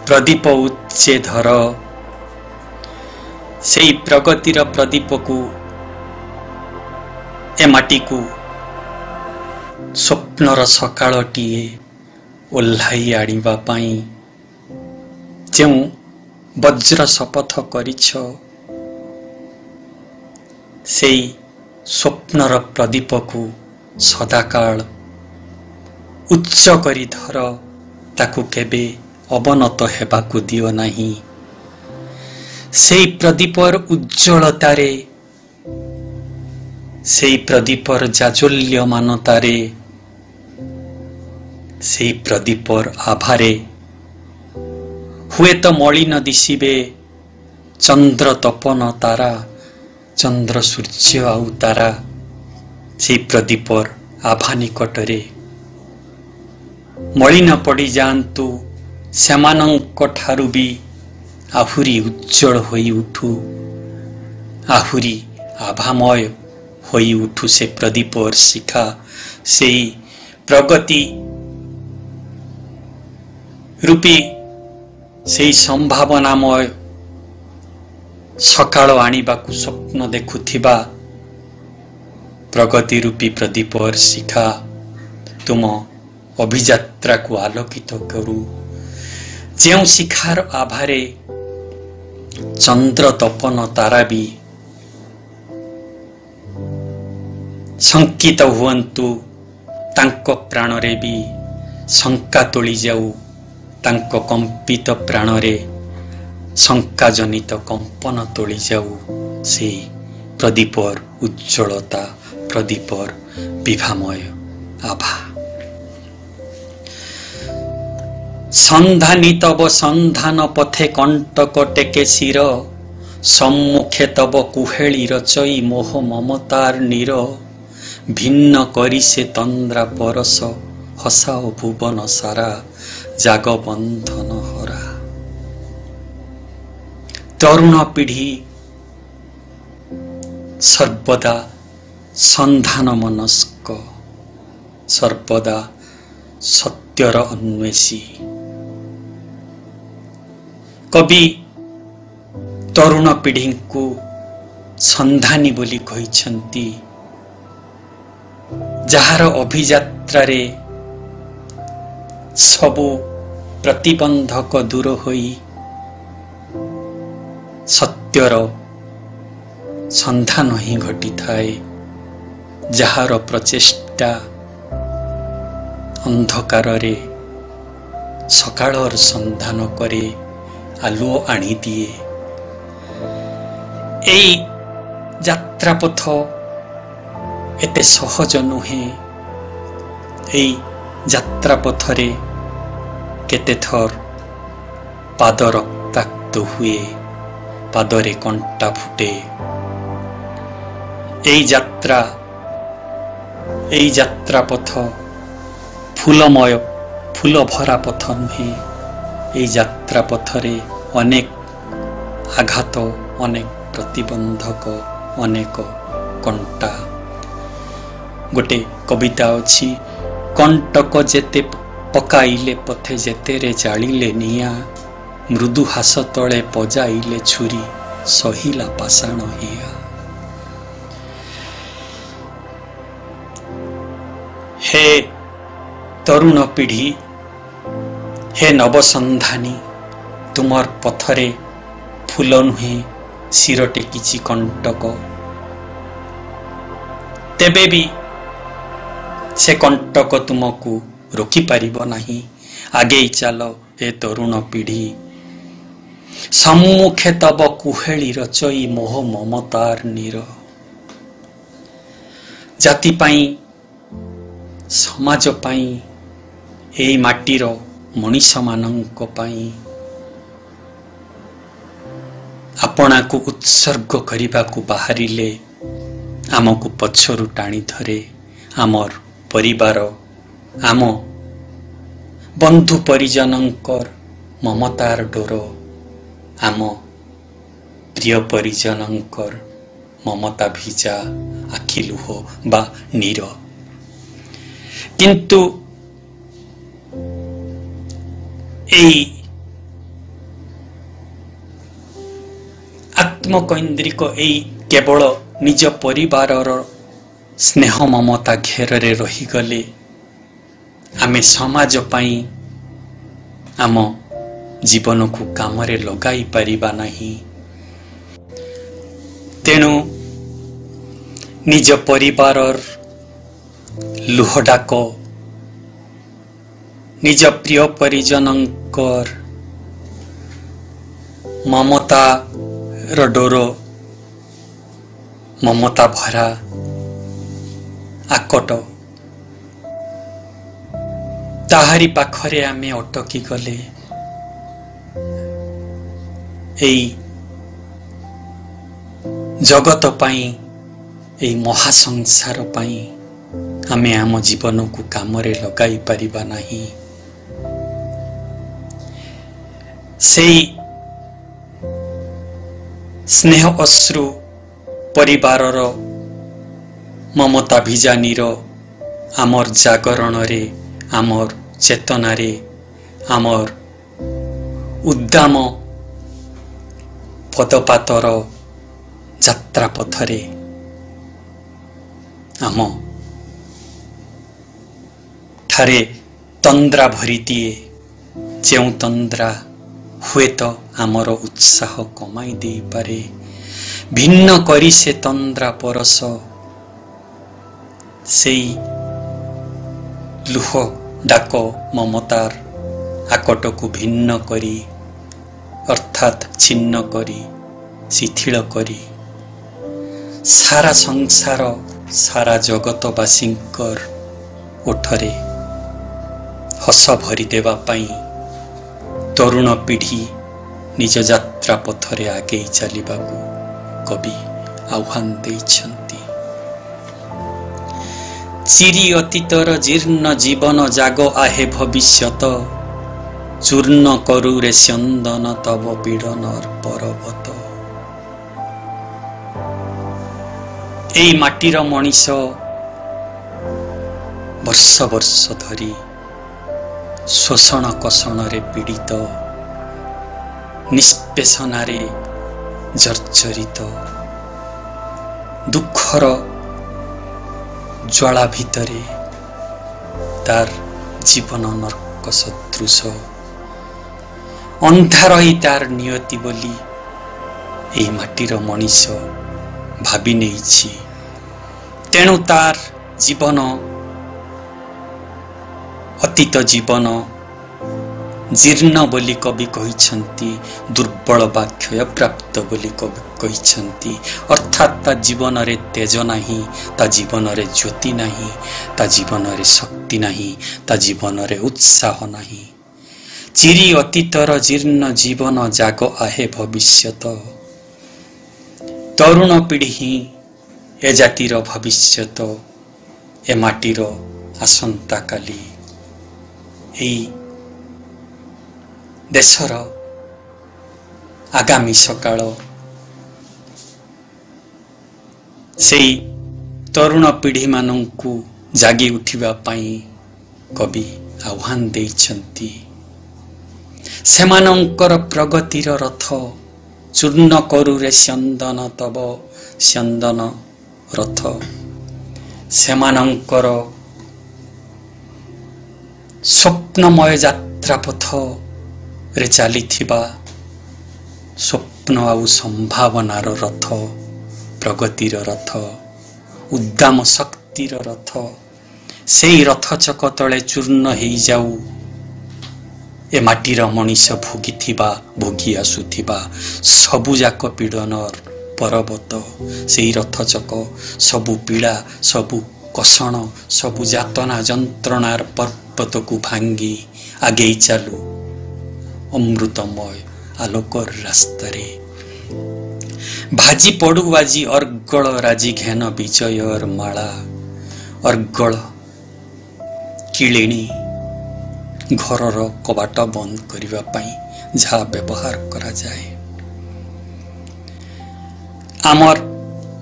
S1: ପ୍ରଦୀପ ଉଚ୍ଚେ ଧର। ସେଇ ପ୍ରଗତିର ପ୍ରଦୀପକୁ, ଏ ମାଟିକୁ ସ୍ୱପ୍ନର ସକାଳଟିଏ ଓହ୍ଲାଇ ଆଣିବା ପାଇଁ ଯେଉଁ ବଜ୍ର ଶପଥ କରିଛ, ସେଇ ସ୍ୱପ୍ନର ପ୍ରଦୀପକୁ ସଦାକାଳ ଉଚ୍ଚ କରି ଧର। ତାକୁ କେବେ ଅବନତ ହେବାକୁ ଦିଅ ନାହିଁ। ସେଇ ପ୍ରଦୀପର ଉଜ୍ଜ୍ୱଳତାରେ, ସେଇ ପ୍ରଦୀପର ଜାଜ୍ୱଲ୍ୟମାନତାରେ, ସେଇ ପ୍ରଦୀପର ଆଭାରେ ହୁଏତ ମଳିନ ଦିଶିବେ ଚନ୍ଦ୍ର ତପନ ତାରା, ଚନ୍ଦ୍ର ସୂର୍ଯ୍ୟ ଆଉ ତାରା। ସେଇ ପ୍ରଦୀପର ଆଭା ନିକଟରେ ମଳିନ ପଡ଼ିଯାଆନ୍ତୁ, ସେମାନଙ୍କ ଠାରୁ ବି ଆହୁରି ଉଜ୍ଜ୍ୱଳ ହୋଇ ଉଠୁ, ଆହୁରି ଆଭାମୟ ହୋଇ ଉଠୁ ସେ ପ୍ରଦୀପର ଶିଖା। ସେଇ ପ୍ରଗତି ରୂପୀ ସେଇ ସମ୍ଭାବନାମୟ ସକାଳ ଆଣିବାକୁ ସ୍ୱପ୍ନ ଦେଖୁଥିବା ପ୍ରଗତି ରୂପୀ ପ୍ରଦୀପର ଶିଖା ତୁମ ଅଭିଯାତ୍ରାକୁ ଆଲୋକିତ କରୁ। ଯେଉଁ ଶିଖାର ଆଭାରେ ଚନ୍ଦ୍ର ତପନ ତାରା ବି ଶଙ୍କିତ ହୁଅନ୍ତୁ, ତାଙ୍କ ପ୍ରାଣରେ ବି ଶଙ୍କା ତୋଳି ଯାଉ, ତାଙ୍କ କମ୍ପିତ ପ୍ରାଣରେ ଶଙ୍କାଜନିତ କମ୍ପନ ତୋଳି ଯାଉ। ସେଇ ପ୍ରଦୀପର ଉଜ୍ଜ୍ୱଳତା, ପ୍ରଦୀପର ବିଭାମୟ ଆଭା। ସନ୍ଧାନୀ ତବ ସନ୍ଧାନ ପଥେ କଣ୍ଟକ ଟେକେ ଶିର, ସମ୍ମୁଖେ ତବ କୁହେଳି ରଚଇ ମୋହ ମମତାର ନୀର। ଭିନ୍ନ କରି ସେ ତନ୍ଦ୍ରା ପରଶ, ହସାଅ ଭୁବନ ସାରା, ଜାଗ ବନ୍ଧନ ହରା। ତରୁଣ ପିଢ଼ି ସର୍ବଦା ସନ୍ଧାନ ମନସ୍କ, ସର୍ବଦା ସତ୍ୟର ଅନ୍ୱେଷୀ। କବି ତରୁଣ ପିଢ଼ିଙ୍କୁ ସନ୍ଧାନୀ ବୋଲି କହିଛନ୍ତି, ଯାହାର ଅଭିଯାତ୍ରାରେ ସବୁ ପ୍ରତିବନ୍ଧକ ଦୂର ହୋଇ ସତ୍ୟର ସନ୍ଧାନ ହିଁ ଘଟିଥାଏ, ଯାହାର ପ୍ରଚେଷ୍ଟା ଅନ୍ଧକାରରେ ସକାଳର ସନ୍ଧାନ କରେ, ଆଲୁଅ ଆଣିଦିଏ। ଏଇ ଯାତ୍ରାପଥ ଏତେ ସହଜ ନୁହେଁ। ଏଇ ଯାତ୍ରାପଥରେ କେତେଥର ପାଦ ରକ୍ତାକ୍ତ ହୁଏ, ପାଦରେ କଣ୍ଟା ଫୁଟେ। ଏଇ ଯାତ୍ରାପଥ ଫୁଲମୟ, ଫୁଲ ଭରା ପଥ ନୁହେଁ। ଏଇ ଯାତ୍ରା ପଥରେ ଅନେକ ଆଘାତ, ଅନେକ ପ୍ରତିବନ୍ଧକ, ଅନେକ କଣ୍ଟା। ଗୋଟେ କବିତା ଅଛି, କଣ୍ଟକ ଯେତେ ପକାଇଲେ ପଥେ ଯେତେରେ ଜାଳିଲେ ନିଆଁ, ମୃଦୁ ହାସ ତଳେ ପଜାଇଲେ ଛୁରୀ, ସହିଲା ପାଷାଣ ହିଆ। ହେ ତରୁଣ ପିଢ଼ି, ହେ ନବସନ୍ଧାନୀ, ତୁମର ପଥରେ ଫୁଲ ନୁହେଁ ଶିର ଟେକିଛି କଣ୍ଟକ। ତେବେ ବି ସେ କଣ୍ଟକ ତୁମକୁ ରୋକିପାରିବ ନାହିଁ। ଆଗେଇ ଚାଲ ହେ ତରୁଣ ପିଢ଼ି, ସମ୍ମୁଖେ ତବ କୁହେଳି ରଚଇ ମୋହ ମମତାର ନୀର। ଜାତି ପାଇଁ, ସମାଜ ପାଇଁ, ଏଇ ମାଟିର ମଣିଷମାନଙ୍କ ପାଇଁ ଆପଣାକୁ ଉତ୍ସର୍ଗ କରିବାକୁ ବାହାରିଲେ ଆମକୁ ପଛରୁ ଟାଣି ଧରେ ଆମର ପରିବାର, ଆମ ବନ୍ଧୁ ପରିଜନଙ୍କର ମମତାର ଡୋର, ଆମ ପ୍ରିୟ ପରିଜନଙ୍କର ମମତା ଭିଜା ଆଖି ଲୁହ ବା ନୀର। କିନ୍ତୁ ଏଇ ଆତ୍ମକୈନ୍ଦ୍ରିକ, ଏଇ କେବଳ ନିଜ ପରିବାରର ସ୍ନେହ ମମତା ଘେରରେ ରହିଗଲେ ଆମେ ସମାଜ ପାଇଁ ଆମ ଜୀବନକୁ କାମରେ ଲଗାଇ ପାରିବା ନାହିଁ। ତେଣୁ ନିଜ ପରିବାରର ଲୁହ ଡାକ, ନିଜ ପ୍ରିୟ ପରିଜନଙ୍କର ମମତାର ଡୋର, ମମତା ଭରା ଆକଟ, ତାହାରି ପାଖରେ ଆମେ ଅଟକି ଗଲେ ଏଇ ଜଗତ ପାଇଁ, ଏଇ ମହାସଂସାର ପାଇଁ ଆମେ ଆମ ଜୀବନକୁ କାମରେ ଲଗାଇ ପାରିବା ନାହିଁ। ସେଇ ସ୍ନେହ ଅଶ୍ରୁ, ପରିବାରର ମମତା ଭିଜା ନୀର ଆମର ଜାଗରଣରେ, ଆମର ଚେତନାରେ, ଆମର ଉଦ୍ଦାମ ପଦପାତର ଯାତ୍ରା ପଥରେ ଆମ ଠାରେ ତନ୍ଦ୍ରା ଭରିଦିଏ, ଯେଉଁ ତନ୍ଦ୍ରା ହୁଏତ ଆମର ଉତ୍ସାହ କମାଇ ଦେଇପାରେ। ଭିନ୍ନ କରି ସେ ତନ୍ଦ୍ରା ପରଶ ସେଇ ଲୁହ ଡାକ ମମତାର ଆକଟକୁ ଭିନ୍ନ କରି, ଅର୍ଥାତ୍ ଛିନ୍ନ କରି, ଶିଥିଳ କରି ସାରା ସଂସାର, ସାରା ଜଗତବାସୀଙ୍କର ଓଠରେ ହସ ଭରିଦେବା ପାଇଁ ତରୁଣ ପିଢ଼ି ନିଜ ଯାତ୍ରା ପଥରେ ଆଗେଇ ଚାଲିବାକୁ କବି ଆହ୍ୱାନ ଦେଇଛନ୍ତି। ଚିରି ଅତୀତର ଜୀର୍ଣ୍ଣ ଜୀବନ ଜାଗ ଆହେ ଭବିଷ୍ୟତ, ଚୂର୍ଣ୍ଣ କରୁରେ ସ୍ୟନ୍ଦନ ତବ ପୀଡ଼ନର ପରବତ। ଏଇ ମାଟିର ମଣିଷ ବର୍ଷ ବର୍ଷ ଧରି ଶୋଷଣ କଷଣରେ ପୀଡ଼ିତ, ନିଷ୍ପେଷଣାରେ ଜର୍ଜରିତ, ଦୁଃଖର ଜ୍ୱାଳା ଭିତରେ ତାର ଜୀବନ ନର୍କ ସଦୃଶ, ଅନ୍ଧାର ହିଁ ତାର ନିୟତି ବୋଲି ଏହି ମାଟିର ମଣିଷ ଭାବି ନେଇଛି। ତେଣୁ ତାର ଜୀବନ, ଅତୀତ ଜୀବନ ଜୀର୍ଣ୍ଣ ବୋଲି କବି କହିଛନ୍ତି, ଦୁର୍ବଳ ବା କ୍ଷୟପ୍ରାପ୍ତ ବୋଲି କବି କହିଛନ୍ତି। ଅର୍ଥାତ୍ ତା ଜୀବନରେ ତେଜ ନାହିଁ, ତା ଜୀବନରେ ଜ୍ୟୋତି ନାହିଁ, ତା ଜୀବନରେ ଶକ୍ତି ନାହିଁ, ତା ଜୀବନରେ ଉତ୍ସାହ ନାହିଁ। ଚିରି ଅତୀତର ଜୀର୍ଣ୍ଣ ଜୀବନ ଜାଗ ଆହେ ଭବିଷ୍ୟତ। ତରୁଣ ପିଢ଼ି ହିଁ ଏ ଜାତିର ଭବିଷ୍ୟତ, ଏ ମାଟିର ଆସନ୍ତାକାଲି, ଏଇ ଦେଶର ଆଗାମୀ ସକାଳ ସେଇ ତରୁଣ ପିଢ଼ିମାନଙ୍କୁ ଜାଗି ଉଠିବା ପାଇଁ କବି ଆହ୍ୱାନ ଦେଇଛନ୍ତି। ସେମାନଙ୍କର ପ୍ରଗତିର ରଥ ଚୂର୍ଣ୍ଣ କରୁରେ ସ୍ୟନ୍ଦନ ତବ ସ୍ୟନ୍ଦନ ରଥ। ସେମାନଙ୍କର ସ୍ୱପ୍ନମୟ ଯାତ୍ରା ପଥରେ ଚାଲିଥିବା ସ୍ୱପ୍ନ ଆଉ ସମ୍ଭାବନାର ରଥ, ପ୍ରଗତିର ରଥ, ଉଦ୍ଦାମ ଶକ୍ତିର ରଥ, ସେଇ ରଥ ଚକ ତଳେ ଚୂର୍ଣ୍ଣ ହେଇଯାଉ ଏ ମାଟିର ମଣିଷ ଭୋଗି ଆସୁଥିବା ସବୁଯାକ ପୀଡ଼ନର ପର୍ବତ। ସେଇ ରଥ ଚକ ସବୁ ପୀଡ଼ା, ସବୁ କଷଣ, ସବୁ ଯାତନା ଯନ୍ତ୍ରଣାର ପର୍ବତକୁ ଭାଙ୍ଗି ଆଗେଇ ଚାଲୁ ଅମୃତମୟ ଆଲୋକର ରାସ୍ତାରେ। ଭାଜି ପଡୁ ଆଜି ଅର୍ଗଳ ରାଜି ଘେନ ବିଜୟର ମାଳା। ଅର୍ଗଳ କିଳିଣୀ ଘରର କବାଟ ବନ୍ଦ କରିବା ପାଇଁ ଯାହା ବ୍ୟବହାର କରାଯାଏ। ଆମର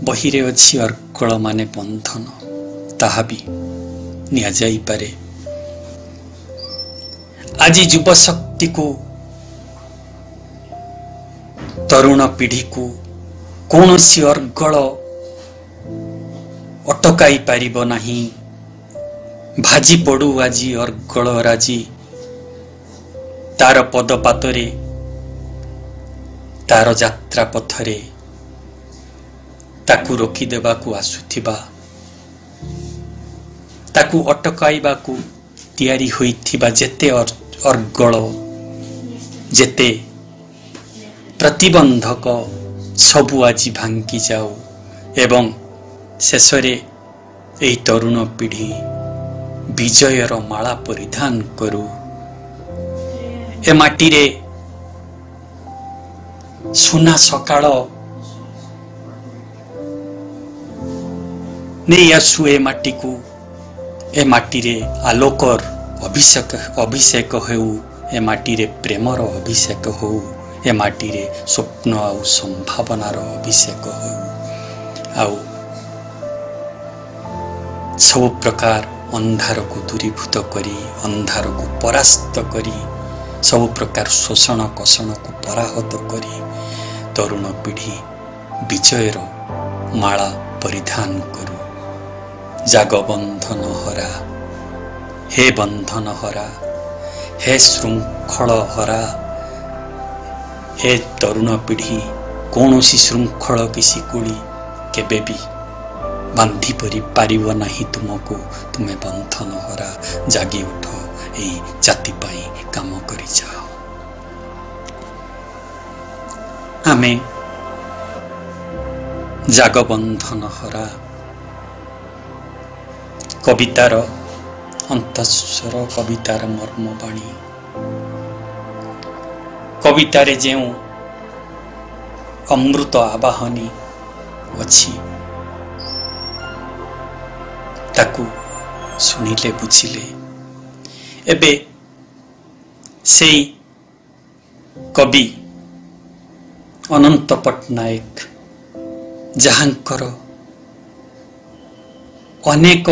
S1: ବହିରେ ଅଛି ଅର୍ଗଳ ମାନେ ବନ୍ଧନ, ତାହା ବି ନିଆଯାଇପାରେ। ଆଜି ଯୁବ ଶକ୍ତିକୁ, ତରୁଣ ପିଢ଼ିକୁ କୌଣସି ଅର୍ଗଳ ଅଟକାଇ ପାରିବ ନାହିଁ। ଭାଜି ପଡୁ ଆଜି ଅର୍ଗଳ ରାଜି, ତାର ପଦପାତରେ, ତାର ଯାତ୍ରା ପଥରେ ତାକୁ ରୋକିଦେବାକୁ ଆସୁଥିବା, ତାକୁ ଅଟକାଇବାକୁ ତିଆରି ହୋଇଥିବା ଯେତେ ଅର୍ଗଳ, ଯେତେ ପ୍ରତିବନ୍ଧକ ସବୁ ଆଜି ଭାଙ୍ଗି ଯାଉ ଏବଂ ଶେଷରେ ଏହି ତରୁଣ ପିଢ଼ି ବିଜୟର ମାଳା ପରିଧାନ କରୁ। ଏ ମାଟିରେ ସୁନା ସକାଳ ନେଇ ଆସୁ ଏ ମାଟିକୁ। ଏ ମାଟିରେ ଆଲୋକର ଅଭିଷେକ ହେଉ, ଏ ମାଟିରେ ପ୍ରେମର ଅଭିଷେକ ହେଉ, ଏ ମାଟିରେ ସ୍ୱପ୍ନ ଆଉ ସମ୍ଭାବନାର ଅଭିଷେକ ହେଉ। ଆଉ ସବୁ ପ୍ରକାର ଅନ୍ଧାରକୁ ଦୂରୀଭୂତ କରି, ଅନ୍ଧାରକୁ ପରାସ୍ତ କରି, ସବୁ ପ୍ରକାର ଶୋଷଣ କଷଣକୁ ପରାହତ କରି ତରୁଣ ପିଢ଼ି ବିଜୟର ମାଳା ପରିଧାନ କରୁ। ଜାଗ ବନ୍ଧନ ହରା, ହେ ବନ୍ଧନ ହରା, ହେ ଶୃଙ୍ଖଳ ହରା, ହେ ତରୁଣ ପିଢ଼ି, କୌଣସି ଶୃଙ୍ଖଳ କି ଶିକୁଳି କେବେ ବି ବାନ୍ଧି ପାରିବ ନାହିଁ ତୁମକୁ। ତୁମେ ବନ୍ଧନ ହରା, ଜାଗି ଉଠ, ଏହି ଜାତି ପାଇଁ କାମ କରିଯାଅ। ଆମେ ଜାଗ ବନ୍ଧନ ହରା କବିତାର ଅନ୍ତଃସ୍ୱର, କବିତାର ମର୍ମବାଣୀ, କବିତାରେ ଯେଉଁ ଅମୃତ ଆବାହନୀ ଅଛି ତାକୁ ଶୁଣିଲେ ବୁଝିଲେ। ଏବେ ସେଇ କବି ଅନନ୍ତ ପଟ୍ଟନାୟକ, ଯାହାଙ୍କର ଅନେକ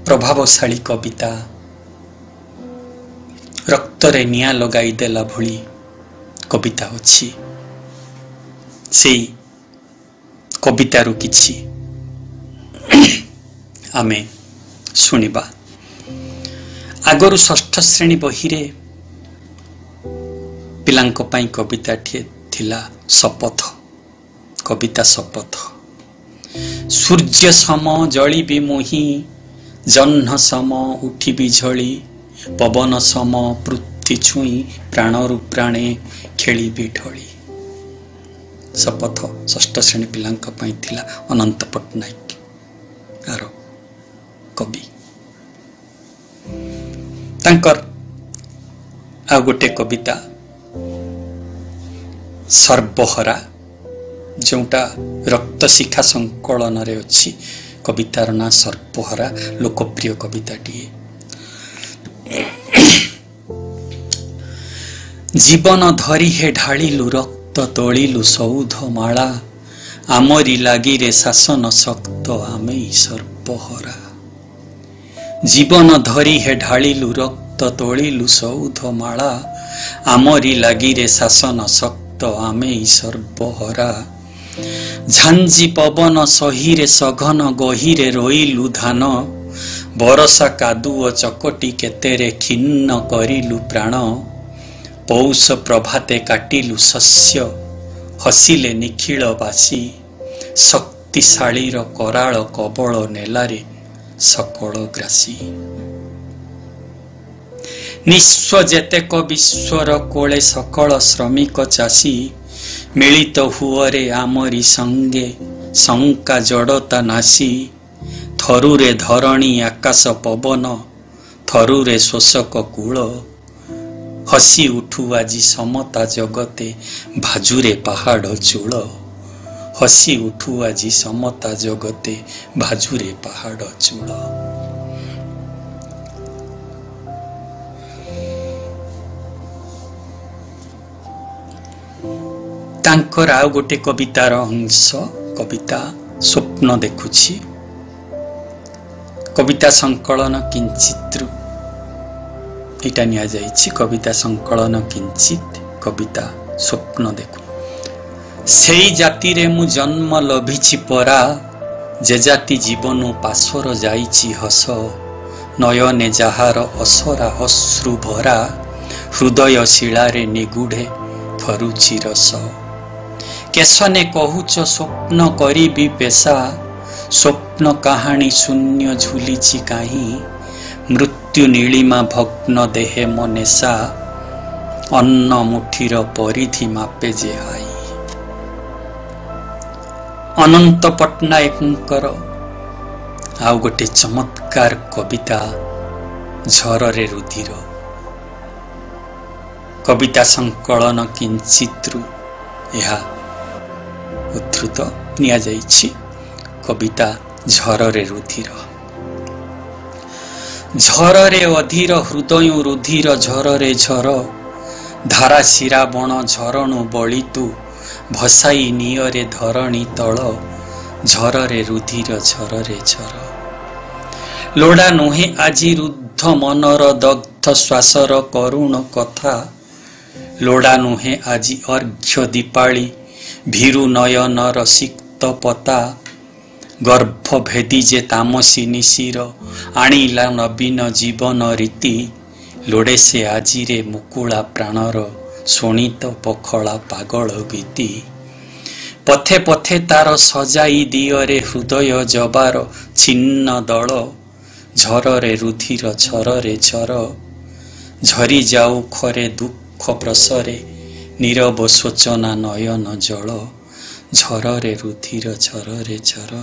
S1: ପ୍ରଭାବଶାଳୀ କବିତା, ରକ୍ତରେ ନିଆଁ ଲଗାଇ ଦେଲା ଭଳି କବିତା ଅଛି, ସେଇ କବିତାରୁ କିଛି ଆମେ ଶୁଣିବା। ଆଗରୁ ଷଷ୍ଠ ଶ୍ରେଣୀ ବହିରେ ପିଲାଙ୍କ ପାଇଁ କବିତାଟିଏ ଥିଲା, ଶପଥ। କବିତା ଶପଥ। ସୂର୍ଯ୍ୟ ସମ ଜଳିବି ମୁହିଁ, ଜହ୍ନ ସମ ଉଠିବି ଝଳି, ପବନ ସମ ପୃଥ୍ୱୀ ଛୁଇଁ, ପ୍ରାଣରୁ ପ୍ରାଣେ ଖେଳିବି ଢଳି। ଶପଥ ଷଷ୍ଠ ଶ୍ରେଣୀ ପିଲାଙ୍କ ପାଇଁ ଥିଲା। ଅନନ୍ତ ପଟ୍ଟନାୟକ ଆର କବି। ତାଙ୍କର ଆଉ ଗୋଟେ କବିତା ସର୍ବହରା, ଯେଉଁଟା ରକ୍ତଶିଖା ସଂକଳନରେ ଅଛି। କବିତାର ନାଁ ସର୍ବହରା, ଲୋକପ୍ରିୟ କବିତାଟିଏ। जीवन धरी हे ढाळिलु रक्त तोळिलु सौधमाळा आमरी लागी रे शासन शक्त आमे सर्पहरा जीवन धरी हे ढाळिलु रक्त तोळिलु सौधमाळा आमरी लागी रे शासन शक्त आमे सर्पहरा झांजी पवन सहीरे सघन गहीरे रोइलु धान बरसा कादुओ चकटी केतेरे खिन्न करिलु प्राण पौष प्रभाते काटिलु शस्य हसिले निखिलवासी शक्तिशाळीर कराळ कबळ नेलारे सकल ग्रासी निस्व जेतेक विश्वर कोळे सकल श्रमिक चासी मिलित हुअरे आमरी संगे शंका जड़ता नासी थरुरे धरणी आकाश पवन थरुरे शोषक कूल हसी उठु आजी समता जगते भाजुरे पहाड़ चूल हसी उठु आजी समता जगते भाजुरे पहाड़ चूल तांकर आउ गोटे कवितार अंश कविता स्वप्न देखुछि कविता संकलन किंचित इटा निया जाइछि कविता संकलन किंचित कविता स्वप्न देखु सेई जाति रे मु जन्म लभिछि परा जे जाति जीवन पासर जाइछि हस नयने जहार असरा अश्रु भरा हृदय शिलारे निगुढ़े फरुछि रस केशने कहूच स्वप्न करिबी पेशा स्वप्न कहानी शून्य झुलिछि काहीं मृत्यु नीलिमा भग्न देहे मनेशा अन्न मुठीर परिधि मापे जे हाई अनंत पट्टनायकंकर आउ गोटे चमत्कार कविता झररे रुधिर कविता संकलन किंचित यह उद्धृत निया जाइछि कविता झररे रुधिर झररे अधीर हृदय रुधिर झररे झर धारा शिरा बण झरणु बलितु भसाई नियरे धरणी तल झररे रुधिर झररे झर लोड़ा नुहे आजी रुद्ध मनर दग्ध श्वासर करुण कथा लोड़ा नुहे आजी अर्घ्य दीपाली भीरु नयनर सिक्त पता गर्भ भेदी जे तामसी निशिर आनिला नवीन जीवन रीति लोड़े से आजिरे मुकुला प्राणर शोणित पखला पागल गीति पथे पथे तार सजाई दियरे हृदय जबार छिन्न दल झररे रुधिर झररे झर झरी जाऊ खरे दुख प्रसरे नीरव शोचना नयन जल झररे रुधिर झररे झर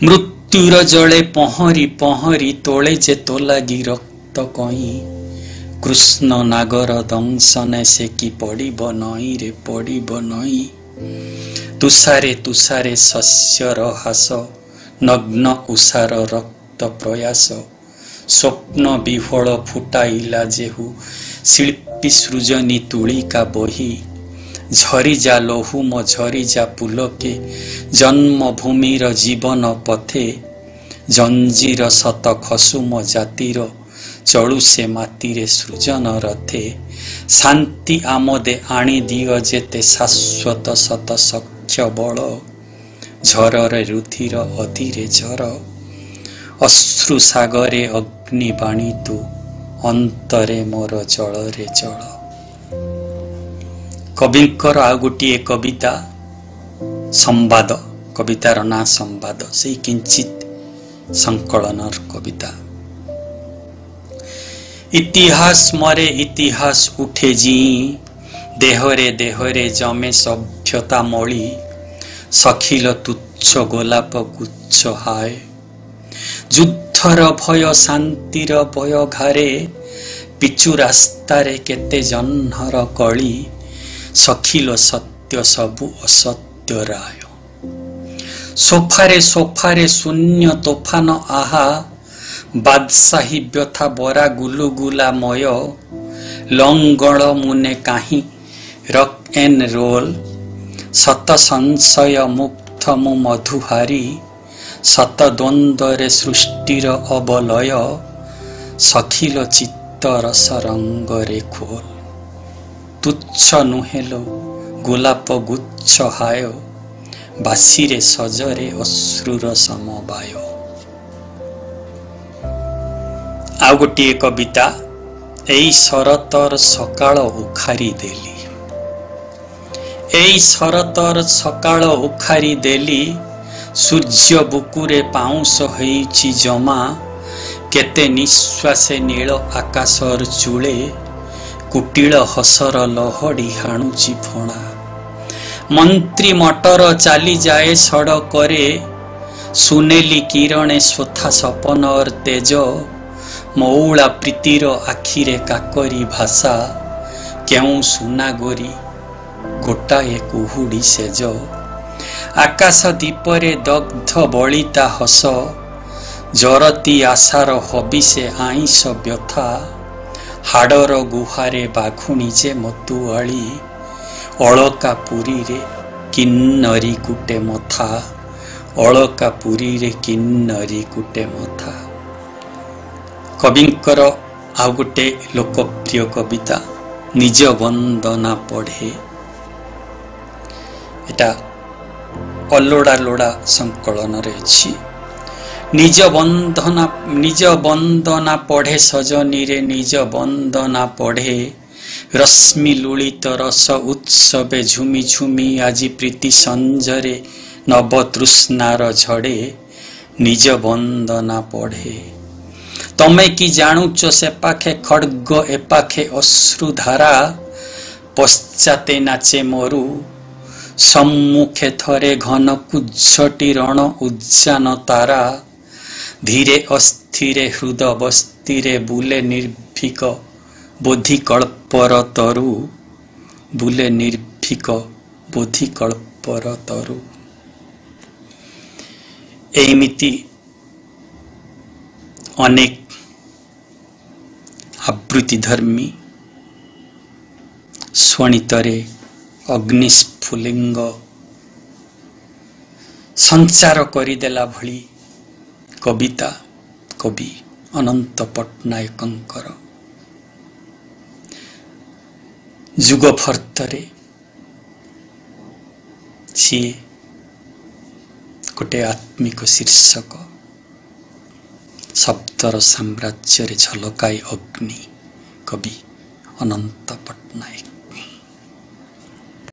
S1: मृत्युर जले पहरी पहरी तोले जे तो लागी रक्त कई कृष्ण नागर दंशने से कि पड़िब नई रे पड़िब नई तुषारे तुषारे शस्यर हास नग्न उषार रक्त प्रयास स्वप्न विफल फुटाइला जेहु शिल्पी सृजनी तुलिका बही झरी जा लहुम झरी जा पुलके जन्मभूमिर जीवन पथे जंजीर शत खसुम जातिर चलु से मातीरे सृजन रथे शांति आमदे आनी दिय जेते शाश्वत शत सख्य बल झररे रुधिर अधीरे झर अश्रु सागरे अग्नि बाणी तु अंतरे मोर जलरे जल कविंकर आ गोटे कविता संवाद कवितार ना संवाद से किंचित संकलनर कविता इतिहास मरे इतिहास उठे जी देहरे देहरे जमे सभ्यता मळी सखिल तुच्छ गोलाप गुच्छ हाय युद्धर भय शांतिर भय घारे पिचु रास्तारे केते जन्हर कली सखिल सत्य सबु असत्य राय सोफारे सोफारे शून्य तोफान आहा बादशाही व्यथा बरा गुलुगुला मय ଲଙ୍ଗଳ ମୁନେ କାହିଁ ରକ୍ ଏନ୍ ରୋଲ୍ ଶତ ସଂଶୟ ମୁକ୍ତ ମୁଁ ମଧୁହାରୀ ଶତ ଦ୍ୱନ୍ଦ୍ୱରେ ସୃଷ୍ଟିର ଅବଲୟ ସଖିଲ ଚିତ୍ତ ରସ ରଙ୍ଗରେ ଖୋଲ ତୁଚ୍ଛ ନୁହେଲ ଗୋଲାପ ଗୁଚ୍ଛ ହାୟ ବାସିରେ ସଜରେ ଅଶ୍ରୁର ସମବାୟ। ଆଉ ଗୋଟିଏ କବିତା ଏଇ ଶରତର ସକାଳ ଉଖାରି ଦେଲି ଏଇ ଶରତର ସକାଳ ଉଖାରି ଦେଲି ସୂର୍ଯ୍ୟ ବୁକୁରେ ପାଉଁଶ ହେଇଛି ଜମା କେତେ ନିଶ୍ୱାସେ ନୀଳ ଆକାଶର ଚୂଳେ କୁଟିଳ ହସର ଲହଡ଼ି ହାଣୁଛି ଫଣା ମନ୍ତ୍ରୀ ମଟର ଚାଲିଯାଏ ସଡ଼କରେ ସୁନେଲି କିରଣେ ସ୍ୱଥା ସପନର ତେଜ ମଉଳା ପ୍ରୀତିର ଆଖିରେ କାକରି ଭାଷା କେଉଁ ସୁନାଗୋରି ଗୋଟାଏ କୁହୁଡ଼ି ସେଜ ଆକାଶ ଦୀପରେ ଦଗ୍ଧ ବଳିତା ହସ ଜରତି ଆଶାର ହବିଷେ ଆଇଁଷ ବ୍ୟଥା ହାଡ଼ର ଗୁହାରେ ବାଘୁଣୀ ଯେ ମତୁଆଳି ଅଳକା ପୁରୀରେ କିନ୍ନରୀ କୁଟେ ମଥା ଅଳକା ପୁରୀରେ କିନ୍ନରୀ କୁଟେ ମଥା। କବିଙ୍କର ଆଉ ଗୋଟେ ଲୋକପ୍ରିୟ କବିତା ନିଜ ବନ୍ଦନା ପଢ଼େ ଏଟା ଅଲୋଡ଼ା ଲୋଡ଼ା ସଂକଳନରେ ଅଛି। ନିଜ ବନ୍ଦନା ପଢ଼େ ସଜନୀରେ ନିଜ ବନ୍ଦନା ପଢ଼େ ରଶ୍ମି ଲୁଳିତ ରସ ଉତ୍ସବେ ଝୁମି ଝୁମି ଆଜି ପ୍ରୀତି ସଞ୍ଜରେ ନବ ତୃଷ୍ଣାର ଝଡ଼େ ନିଜ ବନ୍ଦନା ପଢ଼େ ତମେ କି ଜାଣୁଛ ସେ ପାଖେ ଖଡ୍ଗ ଏ ପାଖେ ଅଶ୍ରୁଧାରା ପଶ୍ଚାତେ ନାଚେ ମରୁ ସମ୍ମୁଖେ ଥରେ ଘନ କୁଜ୍ଝଟି ରଣ ଉଜ୍ଜାନ ତାରା ଧୀରେ ଅସ୍ଥିରେ ହୃଦ ବସ୍ତିରେ ବୁଲେ ନିର୍ଭୀକ ବୋଧିକଳ୍ପର ତରୁ ବୁଲେ ନିର୍ଭୀକ ବୋଧିକଳ୍ପର ତରୁ। ଏମିତି ଅନେକ ଆବୃତ୍ତି ଧର୍ମୀ ସ୍ୱଣିତରେ ଅଗ୍ନିସ୍ଫୁଲିଙ୍ଗ ସଞ୍ଚାର କରିଦେଲା ଭଳି କବିତା କବି ଅନନ୍ତ ପଟ୍ଟନାୟକଙ୍କର ଯୁଗଫର୍ତ୍ତରେ ସିଏ ଗୋଟେ ଆତ୍ମିକ ଶୀର୍ଷକ ଶବ୍ଦର ସାମ୍ରାଜ୍ୟରେ ଝଲକାଏ ଅଗ୍ନି କବି ଅନନ୍ତ ପଟ୍ଟନାୟକ।